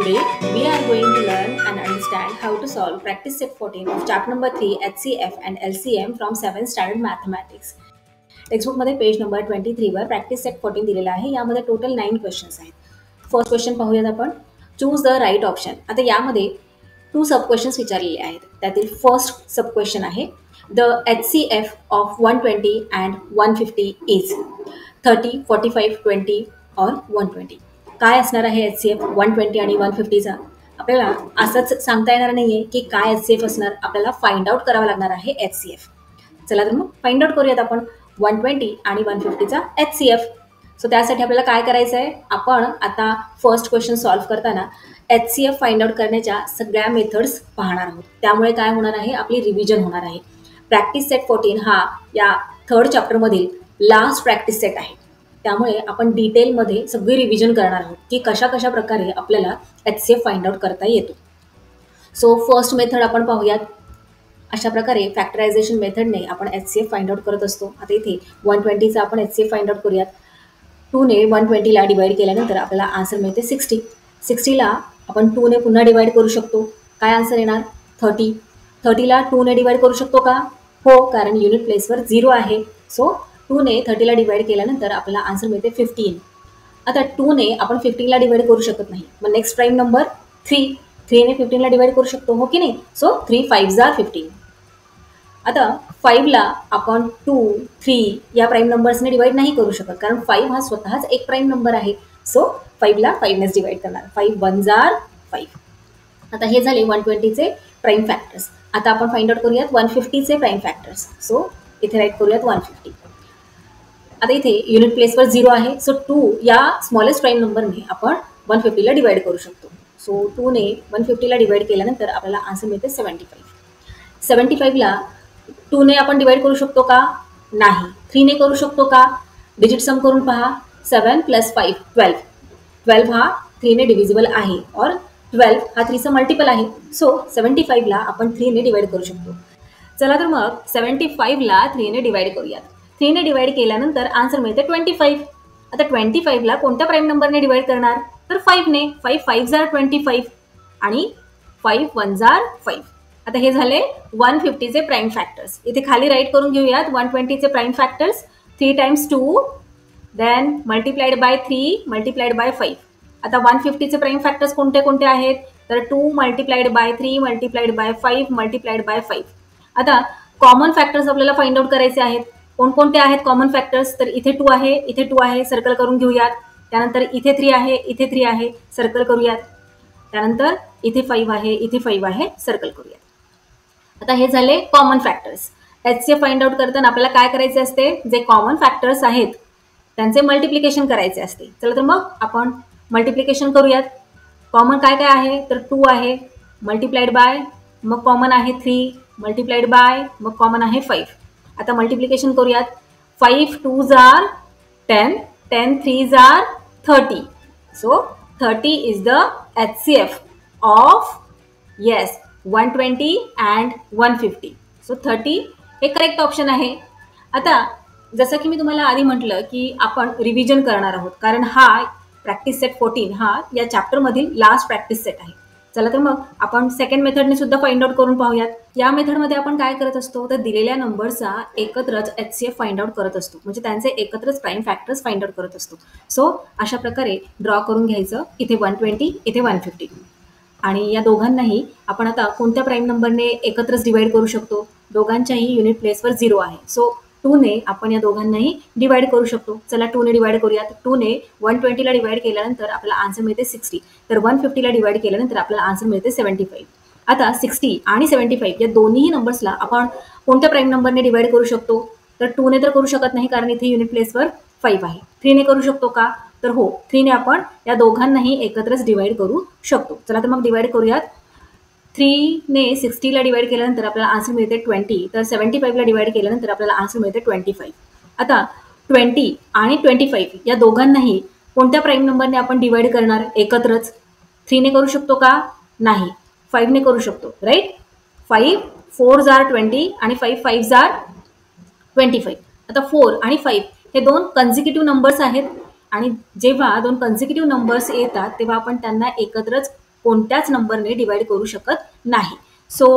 Today we are going to learn and understand how to solve practice set 14 of chapter number 3 HCF and LCM from 7th standard mathematics. Textbook मध्ये page number 23 वर practice set 14 दिलेला आहे. यामध्ये total 9 questions आहेत. First question पाहूयात आपण. Choose the right option. आता यामध्ये 2 सब क्वेश्चन्स विचारलेले आहेत. त्यातील फर्स्ट सब क्वेश्चन आहे the HCF of 120 and 150 is 30, 45, 20 और 120. काय असणार आहे HCF 120 आणि 150चा? आपल्याला असंच सांगता येणार नाहीये की काय HCF असणार. आपल्याला फाइंड आउट करावं लागणार आहे HCF. चला तर मग फाइंड आउट करूयात आपण 120 आणि 150चा HCF. सो त्यासाठी आपल्याला काय करायचं आहे, आपण आता फर्स्ट क्वेश्चन सॉल्व्ह करताना HCF फाइंड आउट करण्याच्या सगळ्या मेथड्स पाहणार आहोत. त्यामुळे काय होणार आहे, आपली रिव्हिजन होणार आहे. प्रॅक्टिस सेट 14 हा या थर्ड चॅप्टरमधील लास्ट प्रॅक्टिस सेट आहे. त्यामुळे आपण डिटेलमध्ये सगळी रिव्हिजन करणार आहोत की कशा कशा प्रकारे आपल्याला HCF फाइंड आउट करता येतो. सो फर्स्ट मेथड आपण पाहूयात. अशा प्रकारे फॅक्टरायझेशन मेथडने आपण HCF फाइंड आउट करत असतो. आता इथे 120चा आपण HCF फाइंड आउट करूयात. 2ने 120ला डिवाइड केल्यानंतर आपल्याला आन्सर मिळते 60. 60ला आपण 2ने पुन्हा डिवाइड करू शकतो. काय आन्सर येणार 30. 30ला 2ने डिवाइड करू शकतो का? हो, कारण युनिट प्लेसवर 0 आहे. सो 2ने 30ला डिवाइड केल्यानंतर आपल्याला आन्सर मिळते 15. आता 2ने आपण 15ला डिवाइड करू शकत नाही. मग नेक्स्ट प्राईम नंबर 3. 3ने 15ला डिवाइड करू शकतो, हो की नाही? So 3 5s are 15. आता 5ला आपण 2, 3 या प्राईम नंबर्सने डिवाइड नाही करू शकत, कारण 5 हा स्वतःच एक प्राईम नंबर आहे. सो 5ला 5नेच डिवाइड करणार. 5 1s are 5. आता हे झाले 120चे प्राईम फॅक्टर्स. आता आपण फाइंड आउट करूयात 150चे प्राईम फॅक्टर्स. सो इथे राईट करूयात 150. आता इथे युनिट प्लेसवर 0 आहे. सो 2 या स्मॉलेस्ट प्राईम नंबरने आपण 150ला डिवाइड करू शकतो. सो 2ने 150ला डिवाइड केल्यानंतर आपल्याला आन्सर मिळते 75. 75ला 2ने आपण डिवाइड करू शकतो का? नाही. 3ने करू शकतो का? डिजिट सम करून पहा. 7 + 5 12. 12 हा 3ने डिव्हिजिबल आहे और 12 हा 3चा मल्टिपल आहे. सो 75ला आपण 3ने डिवाइड करू शकतो. चला तर मग 75ला 3ने डिवाइड करूयात. 3ने डिवाइड केल्यानंतर आन्सर मिळते 25. आता 25ला कोणत्या प्राईम नंबरने डिवाइड करणार? तर 5ने. 5 5s are 25 आणि 5 1s are 5. आता हे झाले 150चे प्राईम फॅक्टर्स. इथे खाली राईट करून घेऊयात 120चे prime factors. 3 × 2 then multiplied by 3 multiplied by 5. आता 150चे प्राईम फॅक्टर्स कोणते कोणते आहेत? तर 2 multiplied by 3 multiplied by 5 multiplied by 5. आता कॉमन फॅक्टर्स आपल्याला फाइंड आउट करायचे आहेत. कोणकोणते आहेत कॉमन फॅक्टर्स? तर इथे 2 आहे, इथे 2 आहे, सर्कल करून घेऊयात. त्यानंतर इथे 3 आहे, इथे 3 आहे, सर्कल करूयात. त्यानंतर इथे 5 आहे, इथे 5 आहे, सर्कल करूयात. आता हे झाले common factors. HCF find out करताना आपल्याला काय करायचे असते? जे कॉमन फॅक्टर्स आहेत त्यांचे मल्टिप्लिकेशन करायचे असते. चला तर मग आपण मल्टिप्लिकेशन करूयात. कॉमन काय काय आहे? तर 2 आहे, मल्टिप्लाइड बाय, मग कॉमन आहे 3, मल्टिप्लाइड बाय, मग कॉमन आहे 5. आता मल्टिप्लिकेशन करूयात. 5 2s are 10, 10 3s are 30. So 30 is the HCF of 120 and 150. So 30 हे करेक्ट ऑप्शन आहे. आता जसं की मी तुम्हाला आधी म्हटलं की आपण रिव्हिजन करणार आहोत, कारण हा प्रॅक्टिस सेट 14 हा या चॅप्टरमधील लास्ट प्रॅक्टिस सेट आहे. चला तर मग आपण सेकंड मेथडने सुद्धा फाइंड आउट करून पाहूयात. या मेथडमध्ये आपण काय करत असतो, तर दिलेल्या नंबरचा एकत्रच HCF फाइंड आउट करत असतो. म्हणजे त्यांचे एकत्रच प्राईम फॅक्टर्स फाइंड आउट करत असतो. सो अशा प्रकारे ड्रॉ करून घ्यायचं. इथे 120, इथे 150 आणि या दोघांनाही आपण आता कोणत्या प्राईम नंबरने एकत्रच डिवाइड करू शकतो? दोघांच्याही युनिट प्लेसवर 0 आहे. सो 2ने आपण या दोघांनाही डिवाइड करू शकतो. चला 2ने डिवाइड करूयात. 2ने 120ला डिवाइड केल्यानंतर आपल्याला आन्सर मिळते 60. तर 150ला डिवाइड केल्यानंतर आपल्याला आन्सर मिळते 75. आता 60 आणि 75 या दोन्ही नंबर्सला आपण कोणत्या प्राईम नंबरने डिवाइड करू शकतो? तर 2ने तर करू शकत नाही, कारण इथे युनिट प्लेसवर 5 आहे. 3ने करू शकतो का? तर हो, 3ने आपण या दोघांनाही एकत्रच डिवाइड करू शकतो. चला तर मग डिवाइड करूयात. 3ने 60ला डिवाइड केल्यानंतर आपल्याला आन्सर मिळते 20. तर 75ला डिवाइड केल्यानंतर आपल्याला आन्सर मिळते 25. आता 20 आणि 25 या दोघांनाही कोणत्या प्राईम नंबरने आपण डिवाइड करणार एकत्रच? 3ने करू शकतो का? नाही. 5ने करू शकतो, राईट? 5 4s are 20 आणि 5 5s are 25. आता 4 आणि 5 हे 2 कन्झिक्युटिव्ह नंबर्स आहेत आणि जेव्हा 2 कन्झिक्युटिव्ह नंबर्स येतात तेव्हा आपण त्यांना एकत्रच कोणत्याच नंबरने डिवाइड करू शकत नाही. सो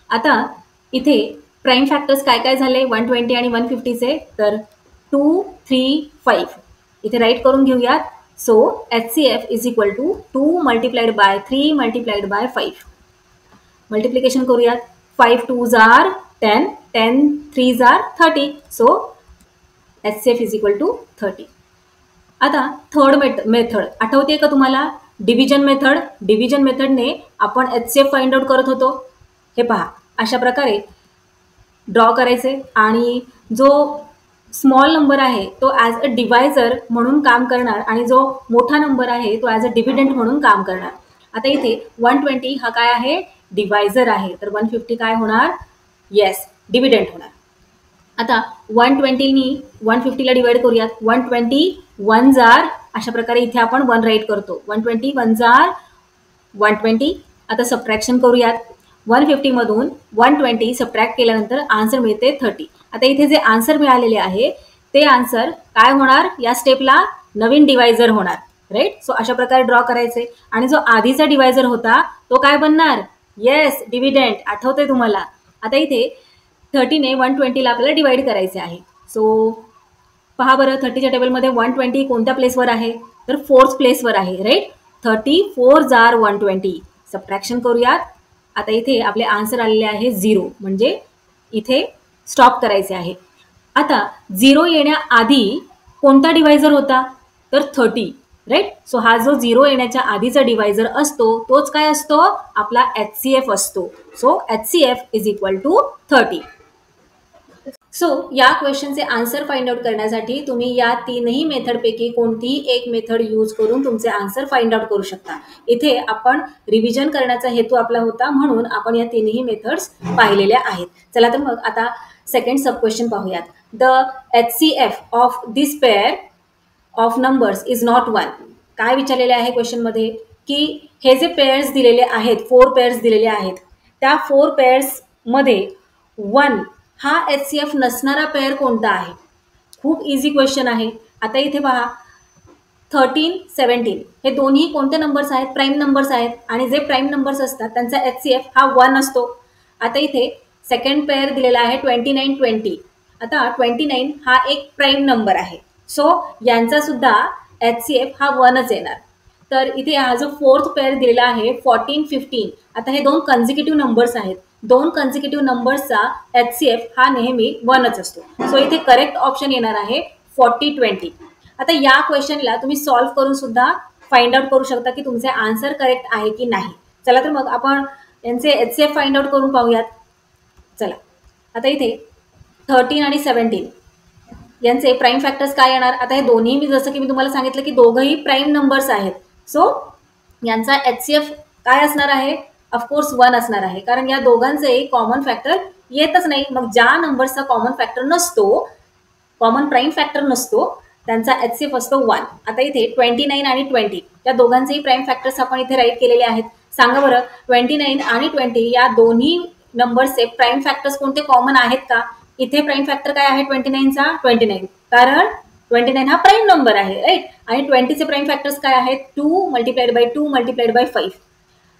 आता इथे प्राईम फॅक्टर्स काय काय झाले 120 आणि 150चे, तर 2, 3, 5 इथे राईट करून घेऊयात. So HCF is equal to 2 multiplied by 3 multiplied by 5. Multiplication करूयात. 5 2s are 10, 10 3s are 30. So HCF is equal to 30. आता थर्ड मेथड आठवते का तुम्हाला? Division method. डिव्हिजन मेथडने आपण HCF फाइंड आउट करत होतो. हे पहा, अशा प्रकारे ड्रॉ करायचे आणि जो स्मॉल नंबर आहे तो ॲज अ डिवायझर म्हणून काम करणार आणि जो मोठा नंबर आहे तो ॲज अ डिव्हिडंट म्हणून काम करणार. आता इथे 120 हा काय आहे? डिवायझर आहे. तर 150 काय होणार? येस, डिव्हिडंट होणार. आता 120नी 150ला डिवाइड करूयात. 120 1s are, अशा प्रकारे इथे आपण 1 राईट करतो. 120 1s are 120. आता सबट्रॅक्शन करूयात. 150 मधून 120 सबट्रॅक्ट केल्यानंतर आन्सर मिळते 30. आता इथे जे आन्सर मिळालेले आहे ते आन्सर काय होणार? या स्टेपला नवीन डिवायझर होणार. राईट. सो अशा प्रकारे ड्रॉ करायचे आणि जो आधीचा डिवायझर होता तो काय बनणार? Yes, dividend. आठवतंय तुम्हाला? आता इथे 30ने 120ला आपल्याला डिवाइड करायचे आहे. सो पहा बरं, 30च्या टेबलमध्ये 120 कोणत्या प्लेसवर आहे? तर 4th प्लेसवर आहे. राईट. 30 4s are 120. सबट्रॅक्शन करूयात. आता इथे आपले आन्सर आलेले आहे 0, म्हणजे इथे स्टॉप करायचे आहे. आता 0 येण्याआधी कोणता डिवायझर होता? तर 30. राईट. सो हा जो 0 येण्याच्या आधीचा डिवायझर असतो तोच काय असतो? आपला HCF असतो. So HCF is equal to 30. So या क्वेश्चनचे आन्सर फाइंड आउट करण्यासाठी तुम्ही या तीनही मेथडपैकी कोणतीही एक मेथड यूज करून तुमचे आन्सर फाइंड आउट करू शकता. इथे आपण रिव्हिजन करण्याचा हेतू आपला होता म्हणून आपण या तीनही मेथड्स पाहिलेल्या आहेत. चला तर मग आता सेकंड सब क्वेश्चन पाहूयात. The HCF of this pair of numbers is not 1. काय विचारलेले आहे क्वेश्चनमध्ये? की हे जे पेअर्स दिलेले आहेत, 4 पेअर्स दिलेले आहेत, त्या 4 पेअर्समध्ये 1 हा HCF नसणारा पेअर कोणता आहे? खूप इझी क्वेश्चन आहे. आता इथे पहा, 13, 17 हे दोन्ही कोणते नंबर्स आहेत? प्राईम नंबर्स आहेत आणि जे प्राईम नंबर्स असतात त्यांचा HCF हा 1 असतो. आता इथे सेकंड पेअर दिलेला आहे 29, 20. आता 29 हा एक प्राईम नंबर आहे. सो यांचा सुद्धा HCF हा 1च येणार. तर इथे हा जो 4th पेअर दिलेला आहे 14, 15. आता हे 2 कन्झिक्युटिव्ह नंबर्स आहेत. 2 कन्झिक्युटिव्ह नंबर्सचा HCF हा नेहमी 1च असतो. सो इथे करेक्ट ऑप्शन येणार आहे 40, 20. आता या क्वेश्चनला तुम्ही सॉल्व्ह करून सुद्धा फाइंड आउट करू शकता की तुमचे आन्सर करेक्ट आहे की नाही. चला तर मग आपण यांचे HCF फाइंड आउट करून पाहूयात. चला, आता इथे 13 आणि 17 यांचे प्राईम फॅक्टर्स काय येणार? आता हे दोन्ही मी जसं की मी तुम्हाला सांगितलं की दोघंही प्राईम नंबर्स आहेत. सो यांचा HCF काय असणार आहे? ऑफकोर्स 1 असणार आहे, कारण या दोघांचे कॉमन फॅक्टर येतच नाही. मग ज्या नंबर्सचा कॉमन फॅक्टर नसतो, कॉमन प्राईम फॅक्टर नसतो, त्यांचा HCF असतो 1. आता इथे 29 आणि 20 या दोघांचेही प्राईम फॅक्टर्स आपण इथे राईट केलेले आहेत. सांगा बरं, 29 आणि 20 या दोन्ही नंबरचे प्राईम फॅक्टर्स कोणते कॉमन आहेत का? इथे प्राईम फॅक्टर काय आहे 29चा? 29, कारण 29 हा प्राईम नंबर आहे. राईट. आणि 20चे प्राईम फॅक्टर्स काय आहेत? 2 मल्टिप्लाइड बाय 2 मल्टिप्लाइड बाय 5.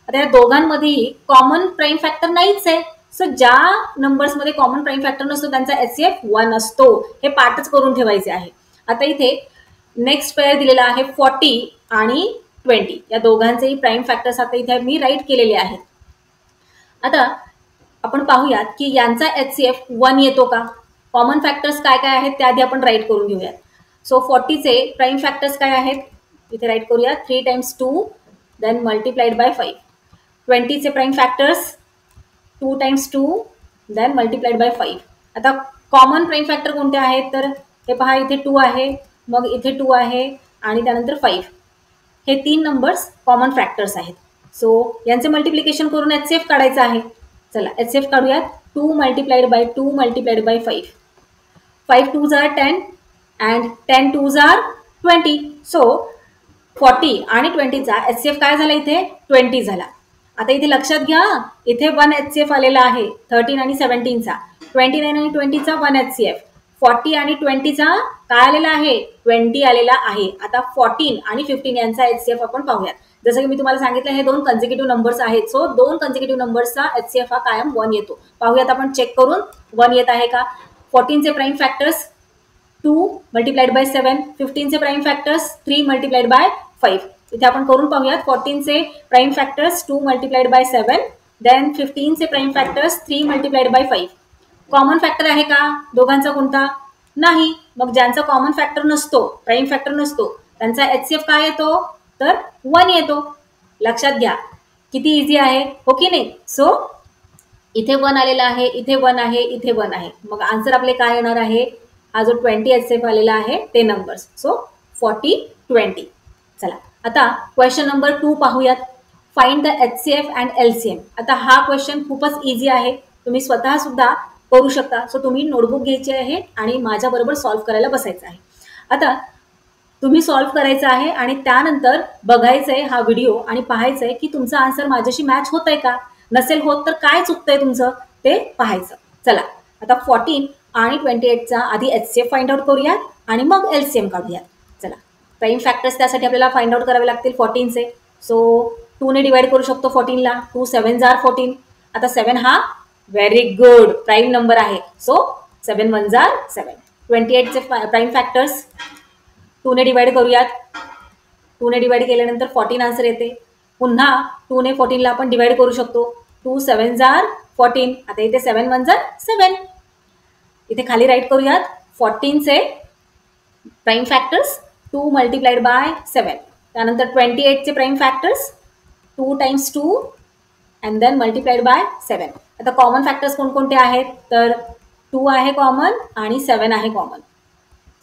आता या दोघांमध्ये कॉमन प्राईम फॅक्टर नाहीच आहे. सो ज्या नंबर्समध्ये कॉमन प्राईम फॅक्टर नसतो त्यांचा HCF 1 असतो. हे पाठच करून ठेवायचे आहे. आता इथे नेक्स्ट पेअर दिलेला आहे 40 आणि 20. या दोघांचेही प्राईम फॅक्टर्स आता इथे मी राईट केलेले आहेत. आता आपण पाहूयात की यांचा HCF 1 येतो का? कॉमन फॅक्टर्स काय काय आहेत त्या आधी आपण राईट करून घेऊयात. सो 40चे प्राईम फॅक्टर्स काय आहेत? इथे राईट करूया. 3 times 2 देन मल्टिप्लाइड बाय 5. 20चे prime factors 2 times 2 then multiplied by 5. आता कॉमन प्राईम फॅक्टर कोणते आहेत? तर हे पहा, इथे 2 आहे, मग इथे 2 आहे आणि त्यानंतर 5. हे 3 नंबर्स कॉमन फॅक्टर्स आहेत. सो यांचे मल्टिप्लिकेशन करून HCF काढायचं आहे. चला HCF काढूयात. 2 multiplied by 2 multiplied by 5. 5 2s are 10 and 10 2s are 20. So 40 आणि 20चा HCF काय झाला? इथे 20 झाला. आता इथे लक्षात घ्या, इथे 1 HCF आलेला आहे 13 आणि 17चा. 29 आणि 20चा 1 HCF. 40 आणि 20चा काय आलेला आहे, 20 आलेला आहे. आता 14 आणि 15 यांचा HCF आपण पाहूयात. जसं की मी तुम्हाला सांगितलं हे दोन कन्झिक्युटिव्ह नंबर्स आहेत. सो दोन कन्झिक्युटिव्ह नंबर्सचा HCF हा कायम 1 येतो. पाहूयात आपण चेक करून 1 येत आहे का. 14चे प्राईम फॅक्टर्स 2 मल्टिप्लाइड बाय 7, 15चे प्राईम फॅक्टर्स 3 मल्टिप्लाइड बाय 5. इथे आपण करून पाहूयात. 14चे prime factors 2 multiplied by 7, then 15चे prime factors 3 multiplied by 5. Common factor आहे का दोघांचा कोणता, नाही. मग ज्यांचा कॉमन फॅक्टर नसतो, प्राईम फॅक्टर नसतो, त्यांचा HCF काय येतो, तर 1 येतो. लक्षात घ्या किती इझी आहे, हो की नाही. सो इथे 1 आलेला आहे, इथे 1 आहे, इथे 1 आहे. मग आन्सर आपले काय येणार आहे, हा जो 20 HCF आलेला आहे ते नंबर्स. सो 40, 20. चला आता क्वेश्चन नंबर 2 पाहूयात. Find the HCF and LCM. आता हा क्वेश्चन खूपच इझी आहे, तुम्ही स्वतः सुद्धा करू शकता. सो तुम्ही नोटबुक घ्यायची आहे आणि माझ्याबरोबर सॉल्व्ह करायला बसायचं आहे. आता तुम्ही सॉल्व्ह करायचं आहे आणि त्यानंतर बघायचं आहे हा व्हिडिओ आणि पाहायचं आहे की तुमचा आन्सर माझ्याशी मॅच होत आहे का. नसेल होत तर काय चुकतंय तुमचं ते पाहायचं. चला आता 14 आणि 28चा आधी HCF फाइंड आउट करूयात आणि मग LCM काढूयात. चला प्राईम फॅक्टर्स त्यासाठी आपल्याला फाइंड आउट करावे लागतील 14चे. सो 2 ने डिवाइड करू शकतो 14ला. 2 7 जार 14. आता 7 हा व्हेरी गुड प्राईम नंबर आहे. सो 7 1 जार 7. 28चे प्राईम फॅक्टर्स 2 ने डिवाइड करूयात. 2 ने डिवाइड केल्यानंतर 14 आन्सर येते. पुन्हा 2 ने 14ला आपण डिवाइड करू शकतो. 2 7 जार 14. आता इथे 7 1 जार 7. इथे खाली राईट करूयात. 14चे प्राईम फॅक्टर्स 2 मल्टिप्लाइड बाय 7. त्यानंतर 28चे prime factors 2 times 2 and then multiplied by 7. आता कॉमन फॅक्टर्स कोणकोणते आहेत, तर 2 आहे कॉमन आणि 7 आहे common.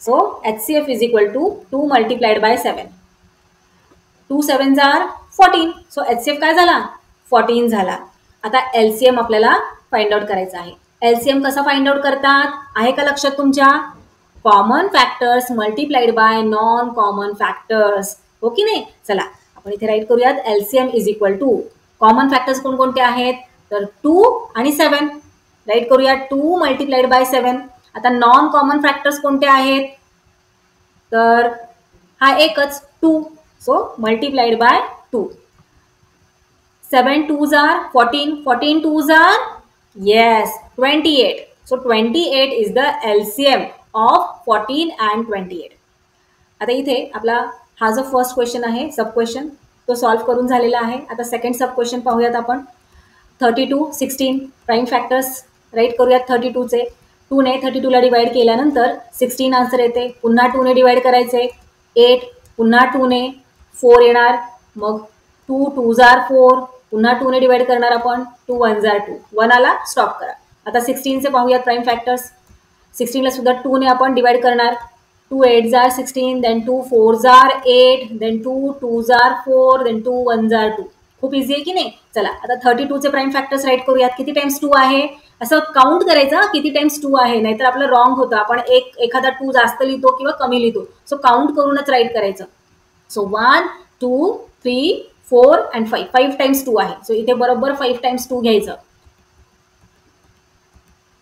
So HCF is equal to 2 multiplied by 7. 2 7 जार 14. सो HCF काय झाला, 14 झाला. आता LCM आपल्याला फाइंड आउट करायचा आहे. LCM कसा फाइंड आउट करतात आहे का लक्षात तुमच्या, common factors multiplied by non common factors, हो की नाही. चला आपण इथे राईट करूयात. LCM is equal to common factors कोणकोणते आहेत, तर 2 आणि 7. राईट करूया 2 मल्टिप्लाइड बाय 7. आता नॉन कॉमन फॅक्टर्स कोणते आहेत, तर हा एकच 2. So multiplied by 2. 7 2 jar 14. 14 2 jar yes 28. So 28 is the LCM of 14 and 28. आता इथे आपला हा जो फर्स्ट क्वेश्चन आहे सब क्वेश्चन तो सॉल्व्ह करून झालेला आहे. आता सेकंड सब क्वेश्चन पाहूयात आपण. 32 16 प्राईम फॅक्टर्स राईट करूयात 32चे. 2 ने 32ला डिवाइड केल्यानंतर 16 आन्सर येते. पुन्हा 2 ने डिवाइड करायचे 8. पुन्हा 2 ने 4 येणार. मग 2 2 जार 4. पुन्हा 2 ने डिवाइड करणार आपण. 2 1 जार 2. 1 आला स्टॉप करा. आता 16चे पाहूयात प्राईम फॅक्टर्स. 16ला सुद्धा 2 ने आपण डिवाइड करणार. 2 8 जार 16, देन 2 4 जार 8, देन 2 2 जार 4, देन 2 1 जार 2. खूप इझी आहे की नाही. चला आता 32चे प्राईम फॅक्टर्स राईट करूयात. किती टाइम्स 2 आहे असं काउंट करायचं, किती टाइम्स 2 आहे, नाहीतर आपलं रॉंग होतं. आपण एखादा 2 जास्त लिहितो किंवा कमी लिहितो. सो काउंट करूनच राईट करायचं. So 1 2 3 4 and 5. 5 टाइम्स 2 आहे. सो इथे बरोबर 5 टाइम्स 2 घ्यायचं.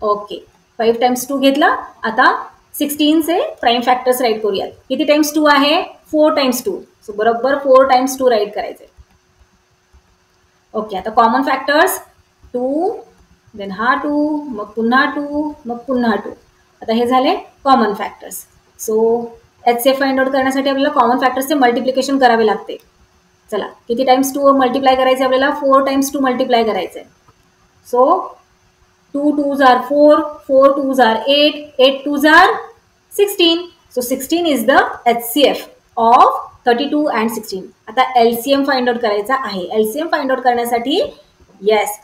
ओके 5 टाइम्स 2 घेतला. आता 16चे प्राईम फॅक्टर्स राईट करूयात. किती टाइम्स 2 आहे, 4 टाइम्स 2. सो बरोबर 4 टाइम्स 2 राईट करायचे. ओके आता कॉमन फॅक्टर्स 2, देन हा 2, मग पुन्हा 2, मग पुन्हा 2. आता हे झाले common factors. So HCF find out करण्यासाठी आपल्याला कॉमन फॅक्टर्सचे मल्टिप्लिकेशन करावे लागते. चला किती टाइम्स 2 मल्टिप्लाय करायचे आपल्याला, 4 टाइम्स 2 मल्टिप्लाय करायचे. So 2 2 jar 4, 4 2 jar 8, 8 2 jar 16. So 16 is the HCF of 32 and 16. आता LCM फाइंड आउट करायचा आहे. LCM फाइंड आउट करण्यासाठी yes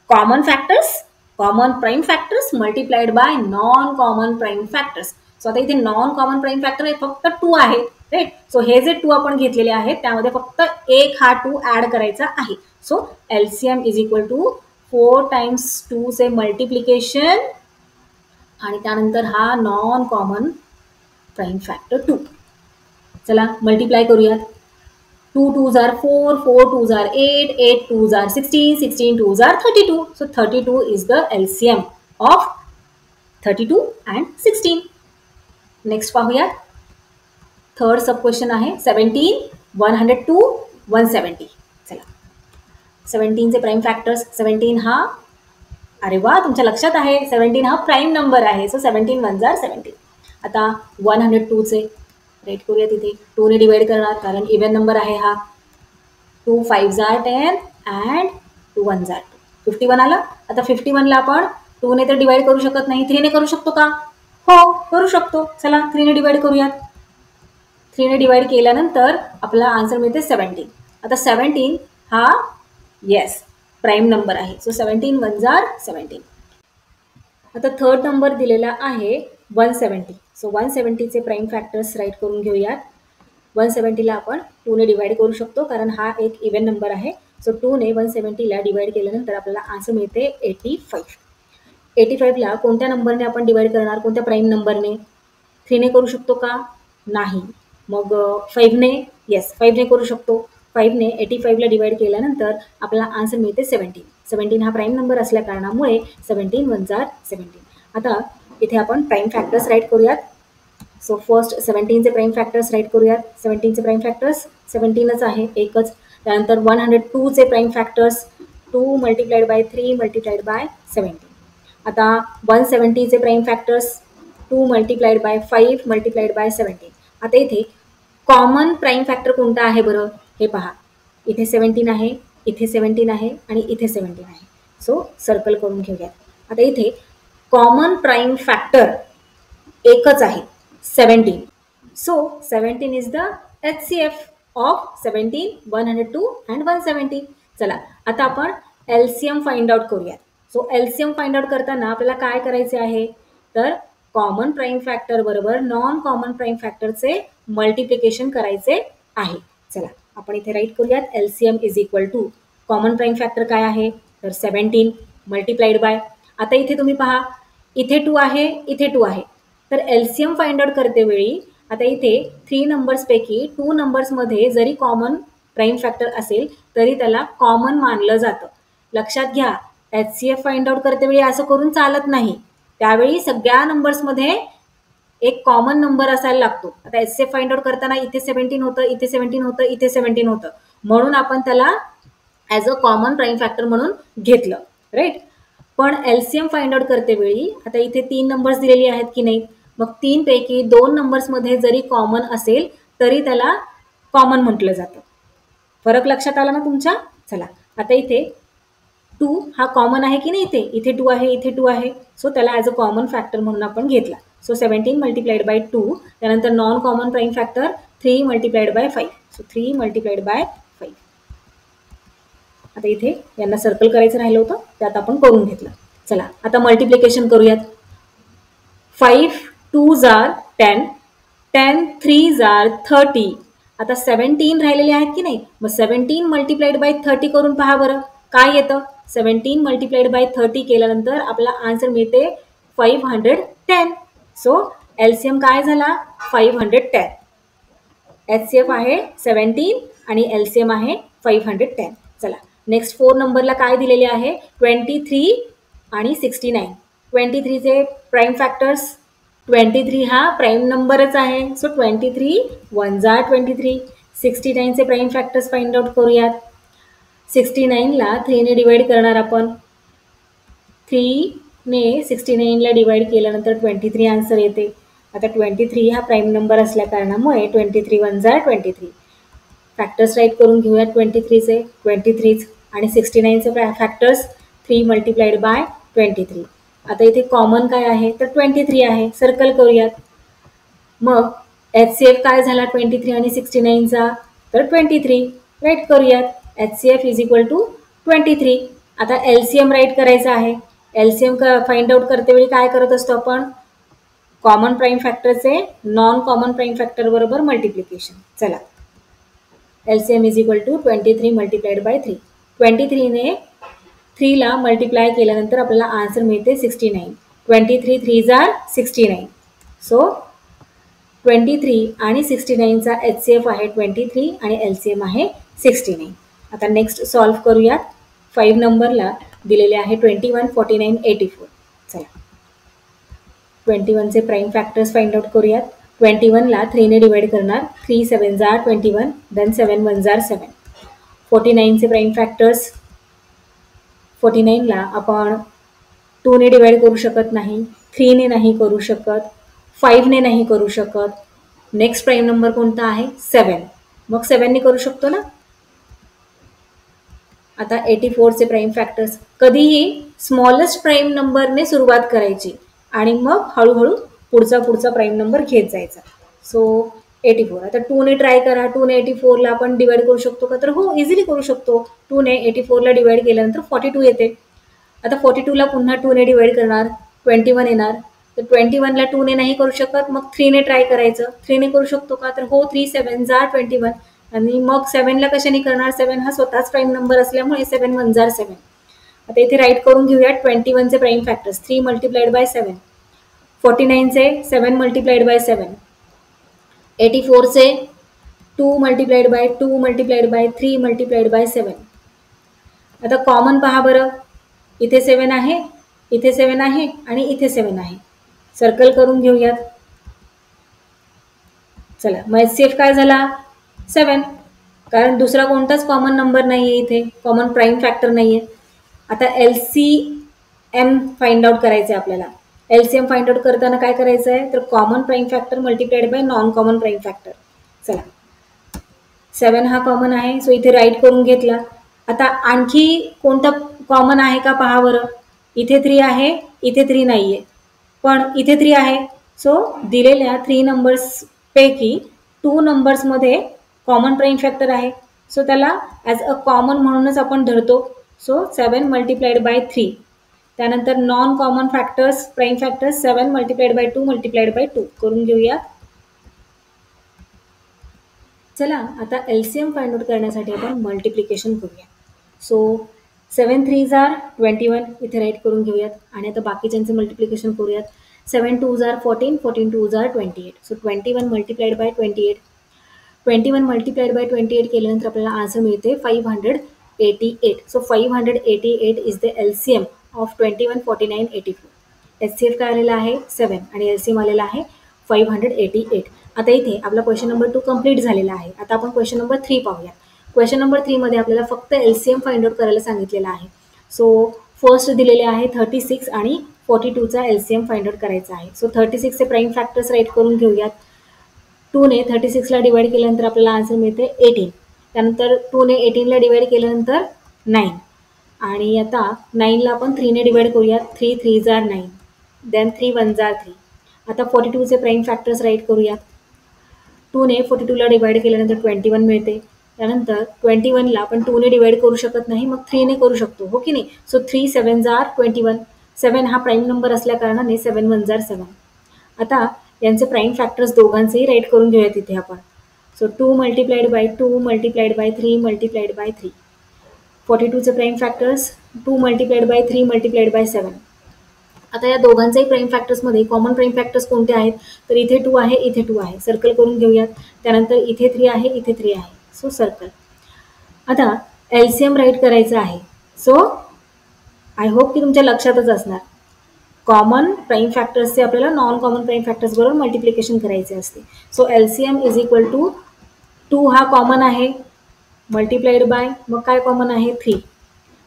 common factors, common prime factors multiplied by non common prime factors. So आता इथे non common prime factor फक्त 2 आहे right. So हे जे 2 आपण घेतलेले आहेत त्यामध्ये फक्त एक हा 2 ऍड करायचा आहे. So LCM is equal to 4 times 2 चे मल्टिप्लिकेशन आणि त्यानंतर हा नॉन कॉमन प्राईम फॅक्टर 2. चला मल्टिप्लाय करूयात. 2 2 जार 4, 4 2 जार 8, 8 2 जार 16, 16 2 जार 32. So 32 is the LCM of 32 and 16. Next पाहूया. थर्ड सब क्वेश्चन आहे 17, 102, 170. चला 17चे प्राईम फॅक्टर्स. 17 हा, अरे वा तुमच्या लक्षात आहे, 17 हा प्राईम नंबर आहे. सो 17 1 जार 17. आता 102चे राईट करूया. तिथे 2ने डिवाइड करणार कारण इव्हन नंबर आहे हा. 2 5 जार 10 अँड 2 1 जार 2. 51 आला. आता 51ला आपण 2ने तर डिवाइड करू शकत नाही, 3ने करू शकतो का? हो करू शकतो. चला 3ने डिवाइड करूयात. 3ने डिवाइड केल्यानंतर आपला आन्सर मिळते 17. आता 17 हा येस प्राईम नंबर आहे. सो 17 1 जार 17. आता थर्ड नंबर दिलेला आहे 170. सो 170चे प्राईम फॅक्टर्स राईट करून घेऊयात. 170ला आपण 2ने डिवाइड करू शकतो कारण हा एक इव्हन नंबर आहे. सो 2ने 170ला डिवाइड केल्यानंतर आपल्याला आन्सर मिळते 85. 85ला कोणत्या नंबरने आपण डिवाइड करणार? कोणत्या प्राईम नंबरने? 3ने करू शकतो का? नाही. मग 5ने? येस 5ने करू शकतो. 5ने 85ला डिवाइड केल्यानंतर आपल्याला आन्सर मिळते 17. 17 हा प्राईम नंबर असल्या कारणामुळे 17 1 जार 17. आता इथे आपण प्राईम फॅक्टर्स राईट करूयात. सो फर्स्ट 17चे प्राईम फॅक्टर्स राईट करूयात. 17चे प्राईम फॅक्टर्स 17च आहे, एकच. त्यानंतर 102चे prime factors 2 multiplied by 3 multiplied by 17. आता 170चे prime factors 2 multiplied by 5 multiplied by 17. आता इथे कॉमन प्राईम फॅक्टर कोणता आहे बरं हे पहा. इथे 17 आहे, इथे 17 आहे आणि इथे 17 आहे. सो सर्कल करून घेऊयात. आता इथे कॉमन प्राईम फॅक्टर एकच आहे, 17. So 17 is the HCF of 17, 102 and 170. चला आता आपण LCM फाइंड आउट करूयात. सो LCM फाइंड आउट करताना आपल्याला काय करायचे आहे तर कॉमन प्राईम फॅक्टर बरोबर नॉन कॉमन प्राईम फॅक्टरचे मल्टिप्लिकेशन करायचे आहे. चला आपण इथे राईट करूयात. LCM is equal to common prime factor काय आहे तर 17 मल्टिप्लाइड बाय. आता इथे तुम्ही पहा, इथे 2 आहे, इथे 2 आहे. तर LCM फाइंड आउट करते वेळी आता इथे 3 नंबर्सपैकी 2 नंबर्समध्ये जरी कॉमन प्राईम फॅक्टर असेल तरी त्याला कॉमन मानलं जातं. लक्षात घ्या, HCF फाइंड आउट करते वेळी असं करून चालत नाही. त्यावेळी सगळ्या नंबर्समध्ये एक कॉमन नंबर असायला लागतो. आता HCF फाइंड आउट करताना इथे 17 होतं, इथे 17 होतं, इथे 17 होतं, म्हणून आपण त्याला as a common prime factor म्हणून घेतलं, राईट. पण LCM फाइंड आउट करते वेळी आता इथे 3 नंबर्स दिलेली आहेत की नाही, मग 3 पैकी 2 नंबर्समध्ये जरी कॉमन असेल तरी त्याला कॉमन म्हटलं जातं. फरक लक्षात आला ना तुमच्या? चला आता इथे 2 हा कॉमन आहे की नाही, इथे 2 आहे, इथे 2 आहे. सो त्याला ॲज अ कॉमन फॅक्टर म्हणून आपण घेतला. So 17 multiplied by 2. त्यानंतर non common prime factor 3 multiplied by 5. So 3 multiplied by 5. आता इथे यांना सर्कल करायचं राहिलं होतं, त्यात आपण करून घेतलं. चला आता मल्टिप्लिकेशन करूयात. 5 2 जार 10, 10 3 जार 30. आता 17 राहिलेले आहेत की नाही, मग 17 मल्टिप्लाइड बाय 30 करून पहा बरं काय येतं. 17 मल्टिप्लाइड बाय 30 केल्यानंतर आपला आन्सर मिळते 510. सो LCM काय झाला 510. HCF आहे 17 आणि LCM आहे 510. चला नेक्स्ट 4 नंबरला काय दिलेले आहे 23 आणि 69. 23चे प्राईम फॅक्टर्स 23 हा प्राईम नंबरच आहे. सो 23 1 जार 23. 69चे प्राईम फॅक्टर्स फाइंड आउट करूयात. 69ला 3ने डिवाइड करणार आपण. 3ने 69ला डिवाइड केल्यानंतर 23 आन्सर येते. आता 23 हा प्राईम नंबर असल्या कारणामुळे 23 1 जार 23. फॅक्टर्स राईट करून घेऊयात. 23चे 23 आणि 69चे फॅक्टर्स 3 मल्टिप्लाइड बाय 23. आता इथे कॉमन काय आहे तर 23 आहे. सर्कल करूयात. मग HCF काय झाला 23 आणि 69चा तर 23. राईट करूयात. HCF is equal to 23. आता LCM राईट करायचं आहे. LCM फाइंड आउट करते वेळी काय करत असतो आपण कॉमन प्राईम फॅक्टरचे नॉन कॉमन प्राईम फॅक्टर बरोबर मल्टिप्लिकेशन. चला LCM is equal to 23 multiplied by 3. 23ने 3ला मल्टिप्लाय केल्यानंतर आपल्याला आन्सर मिळते 69. 23 3 जार 69. सो 23 आणि 69चा HCF आहे 23 आणि LCM आहे 69. आता नेक्स्ट सॉल्व्ह करूयात. 5 नंबरला दिलेले आहे 21 49 84. चला 21चे प्राईम फॅक्टर्स फाइंड आउट करूयात. 21ला 3ने डिवाइड करणार. 3 7 जार 21, देन 7 1 जार 7. 49चे प्राईम फॅक्टर्स. 49ला आपण 2ने डिवाइड करू शकत नाही, 3ने नाही करू शकत, 5ने नाही करू शकत. नेक्स्ट प्राईम नंबर कोणता आहे? 7. मग 7ने करू शकतो ना. आता 84चे प्राईम फॅक्टर्स. कधीही स्मॉलेस्ट प्राईम नंबरने सुरुवात करायची आणि मग हळूहळू पुढचा प्राईम नंबर घेत जायचा. सो 84. आता 2ने ट्राय करा. 2ने 84ला आपण डिवाइड करू शकतो का? तर हो, इझिली करू शकतो. 2ने 84ला डिवाइड केल्यानंतर 42 येते. आता 42ला पुन्हा 2ने डिवाइड करणार. 21 येणार. तर 21ला 2ने नाही करू शकत, मग 3ने ट्राय करायचं. 3ने करू शकतो का? तर हो, 3 7 जार 21. आणि मग 7ला कशाने करणार? 7 हा स्वतःच प्राईम नंबर असल्यामुळे 7 1 जार 7. आता इथे राईट करून घेऊया. 21चे प्राईम फॅक्टर्स 3 मल्टिप्लाइड बाय 7. 49चे 7 मल्टिप्लाइड बाय 7. 84चे 2 multiplied by 2 multiplied by 3 multiplied by 7. आता कॉमन पहा बरं. इथे 7 आहे, इथे 7 आहे आणि इथे 7 आहे. सर्कल करून घेऊयात. चला, मग HCF काय झाला? 7. कारण दुसरा कोणताच कॉमन नंबर नाही आहे इथे, कॉमन प्राईम फॅक्टर नाही आहे. आता LCM फाइंड आउट करायचं आहे आपल्याला. LCM फाइंड आउट करताना काय करायचं आहे? तर common prime factor multiplied by non common prime factor. चला, 7 हा कॉमन आहे, सो इथे राईट करून घेतला. आता आणखी कोणता कॉमन आहे का पहा बरं. इथे 3 आहे, इथे 3 नाही आहे, पण इथे 3 आहे. सो दिलेल्या 3 नंबर्सपैकी 2 नंबर्समध्ये कॉमन प्राईम फॅक्टर आहे, सो त्याला ॲज अ कॉमन म्हणूनच आपण धरतो. So 7 multiplied by 3. त्यानंतर non common factors, prime factors 7 multiplied by 2 multiplied by 2 करून घेऊया. चला, आता LCM फाइंड आउट करण्यासाठी आपण मल्टिप्लिकेशन करूया. सो 7 3 जार 21 इथे राईट करून घेऊयात. आणि आता बाकीच्यांचे मल्टिप्लिकेशन करूयात. 7 2 जार 14, 14 2 जार 28. So 21 multiplied by 28. 21 multiplied by 28 केल्यानंतर आपल्याला आन्सर मिळते 588. So 588 is the LCM of 21, 49, 84. HCF काय आलेला आहे? 7 आणि LCM आलेला आहे 588. आता इथे आपला क्वेश्चन नंबर 2 कंप्लीट झालेला आहे. आता आपण क्वेश्चन नंबर 3 पाहूया. क्वेश्चन नंबर 3 मध्ये आपल्याला फक्त LCM फाइंड आउट करायला सांगितलेला आहे. सो फर्स्ट दिलेले आहे 36 आणि 42चा LCM फाइंड आउट करायचा आहे. सो 36चे प्राईम फॅक्टर्स राईट करून घेऊयात. 2ने 36ला डिवाइड केल्यानंतर आपल्याला आन्सर मिळते 18. त्यानंतर 2ने 18ला डिवाइड केल्यानंतर 9. आणि आता 9ला आपण 3ने डिवाइड करूयात. 3 3 जार 9, देन 3 1 जार 3. आता 42चे प्राईम फॅक्टर्स राईट करूयात. 2ने 42ला डिवाइड केल्यानंतर 21 मिळते. त्यानंतर 21ला आपण 2ने डिवाइड करू शकत नाही, मग 3ने करू शकतो, हो की नाही. सो 3 7 जार 21. 7 हा प्राईम नंबर असल्या कारणाने 7 1 जार 7. आता यांचे प्राईम फॅक्टर्स दोघांचेही राईट करून घेऊया तिथे आपण. So 2 multiplied by 2 multiplied by 3 multiplied by 3. 42चे prime factors 2 multiplied by 3 multiplied by 7. आता या दोघांचाही प्राईम फॅक्टर्समध्ये कॉमन प्राईम फॅक्टर्स कोणते आहेत? तर इथे 2 आहे, इथे 2 आहे. सर्कल करून घेऊयात. त्यानंतर इथे 3 आहे, इथे 3 आहे. So circle. आता LCM राईट करायचं आहे. सो आय होप की तुमच्या लक्षातच असणार. कॉमन प्राईम फॅक्टर्सचे आपल्याला नॉन कॉमन प्राईम फॅक्टर्स बरोबर मल्टिप्लिकेशन करायचे असते. So LCM is equal to 2 हा कॉमन आहे, मल्टिप्लाइड बाय मग काय कॉमन आहे? 3.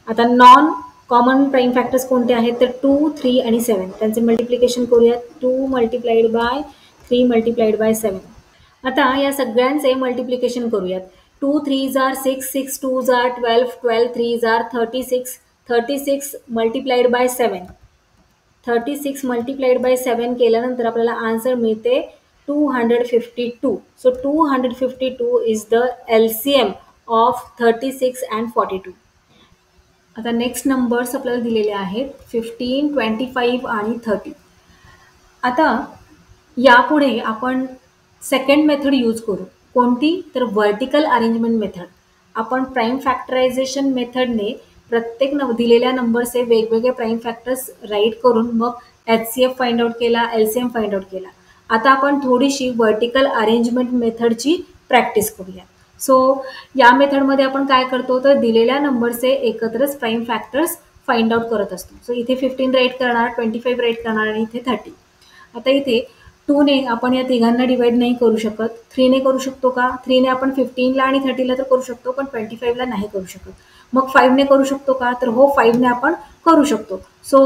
आता नॉन कॉमन प्राईम फॅक्टर्स कोणते आहेत? तर 2 3 आणि 7. त्यांचे मल्टिप्लिकेशन करूयात. 2 मल्टिप्लाइड बाय 3 मल्टिप्लाइड बाय 7. आता या सगळ्यांचे मल्टिप्लिकेशन करूयात. 2 3 जार 6, 6 2 जार 12, 12 3 जार 36, 36 मल्टिप्लाइड बाय 7. 36 मल्टिप्लाइड बाय 7 केल्यानंतर आपल्याला आन्सर मिळते 252. So 252 is the LCM of 36 and 42. आता नेक्स्ट नंबर्स आपल्याला दिलेले आहेत 15, 25 आणि 30. आता यापुढे आपण सेकंड मेथड यूज करू. कोणती? तर व्हर्टिकल अरेंजमेंट मेथड. आपण प्राईम फॅक्टरायझेशन मेथडने प्रत्येक दिलेल्या नंबरचे वेगवेगळे प्राईम फॅक्टर्स राईट करून मग HCF फाइंड आउट केला, LCM फाइंड आउट केला. आता आपण थोडीशी व्हर्टिकल अरेंजमेंट मेथडची प्रॅक्टिस करूया. सो या मेथडमध्ये आपण काय करतो तर दिलेल्या नंबरचे एकत्रच प्राईम फॅक्टर्स फाइंड आउट करत असतो. सो इथे 15 राईट करणार, 25 राईट करणार आणि इथे 30. आता इथे 2 ने आपण या तिघांना डिवाइड नाही करू शकत. 3 ने करू शकतो का? 3 ने आपण 15 ला आणि 30 ला तर करू शकतो, पण 25 ला नाही करू शकत. मग 5 ने करू शकतो का? तर हो, 5 ने आपण करू शकतो. सो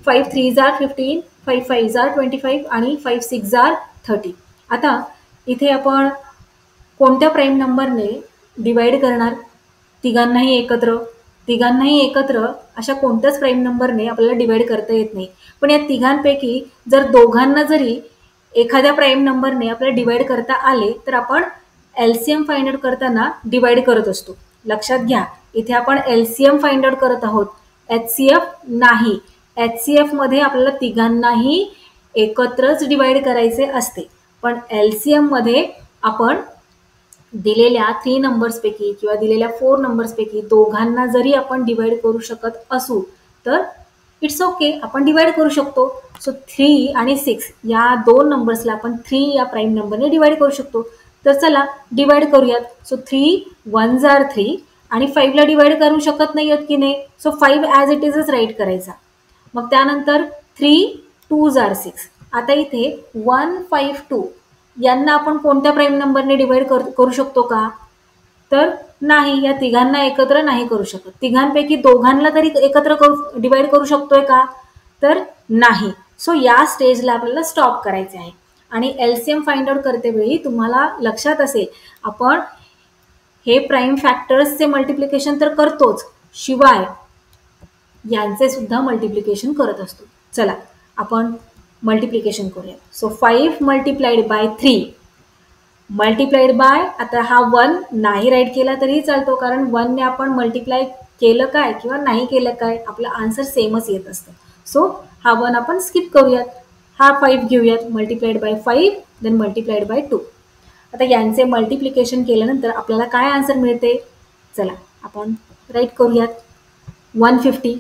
5 3 जार 15, 5 5 जार 25 आणि 5 6 जार 30. आता इथे आपण कोणत्या प्राईम नंबरने डिवाइड करणार? तिघांनाही एकत्र. तिघांनाही एकत्र अशा कोणत्याच प्राईम नंबरने आपल्याला डिवाइड करता येत नाही. पण या तिघांपैकी जर दोघांना जरी एखाद्या प्राईम नंबरने आपल्याला डिवाइड करता आले तर आपण एलसीएम फाइंड आउट करताना डिवाइड करत असतो. लक्षात घ्या, इथे आपण एलसीएम फाइंड आउट करत आहोत, एचसीएफ नाही. एचसीएफ मध्ये आपल्याला तिघांनाही एकत्रच डिवाइड करायचे असते, पण एलसीएम मध्ये आपण दिलेल्या 3 नंबर्सपैकी किंवा दिलेल्या 4 नंबर्सपैकी दोघांना जरी आपण डिवाइड करू शकत असू तर इट्स ओके, आपण डिवाइड करू शकतो. सो 3 आणि 6 या 2 नंबर्सला आपण 3 या प्राईम नंबरने डिवाइड करू शकतो. तर चला डिवाइड करूयात. सो 3 1 जार 3 आणि 5 ला डिवाइड करू शकत नाही आहोत की नाही. सो 5 ॲज इट इजच राईट करायचा. मग त्यानंतर 3 2 जार 6. आता इथे 1 5 2 यांना आपण कोणत्या प्राईम नंबरने डिवाइड करू शकतो का? तर नाही, या तिघांना एकत्र नाही करू शकत. तिघांपैकी दोघांना तरी एकत्र डिवाइड करू शकतोय का? तर नाही. सो या स्टेजला आपल्याला स्टॉप करायचे आहे. आणि एलसीएम फाइंड आउट करते वेळी तुम्हाला लक्षात असेल, आपण हे प्राईम फॅक्टर्सचे मल्टिप्लिकेशन तर करतोच, शिवाय यांचे सुद्धा मल्टिप्लिकेशन करत असतो. चला आपण मल्टिप्लिकेशन करूया. So 5 multiplied by 3 multiplied bye, आता हा 1 नाही राईट केला तरीही चालतो, कारण 1 ने आपण मल्टिप्लाय केलं काय किंवा नाही केलं काय आपलं आन्सर सेमच येत असतं. सो हा 1 आपण स्किप करूयात, हा 5 घेऊयात. Multiplied by 5 then multiplied by 2. आता यांचे मल्टिप्लिकेशन केल्यानंतर आपल्याला काय आन्सर मिळते? चला आपण राईट करूयात. 150.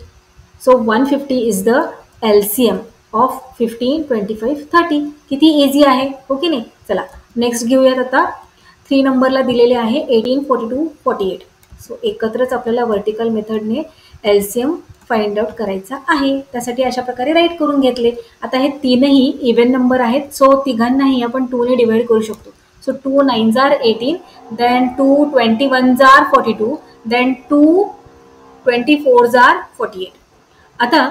So 150 is the LCM of 15 25 30. किती इझी आहे, हो की नाही? चला नेक्स्ट घेऊयात. आता 3 नंबरला दिलेले आहे 18 42 48. सो एकत्रच आपल्याला वर्टिकल मेथडने एलसीएम फाइंड आउट करायचा आहे. त्यासाठी अशा प्रकारे राईट करून घेतले. आता हे तीनही इव्हन नंबर आहेत, सो तिघांनाही आपण 2 ने डिवाइड करू शकतो. सो 2 9 जार 18, देन 2 21 जार 42, देन 2 24 जार 48. आता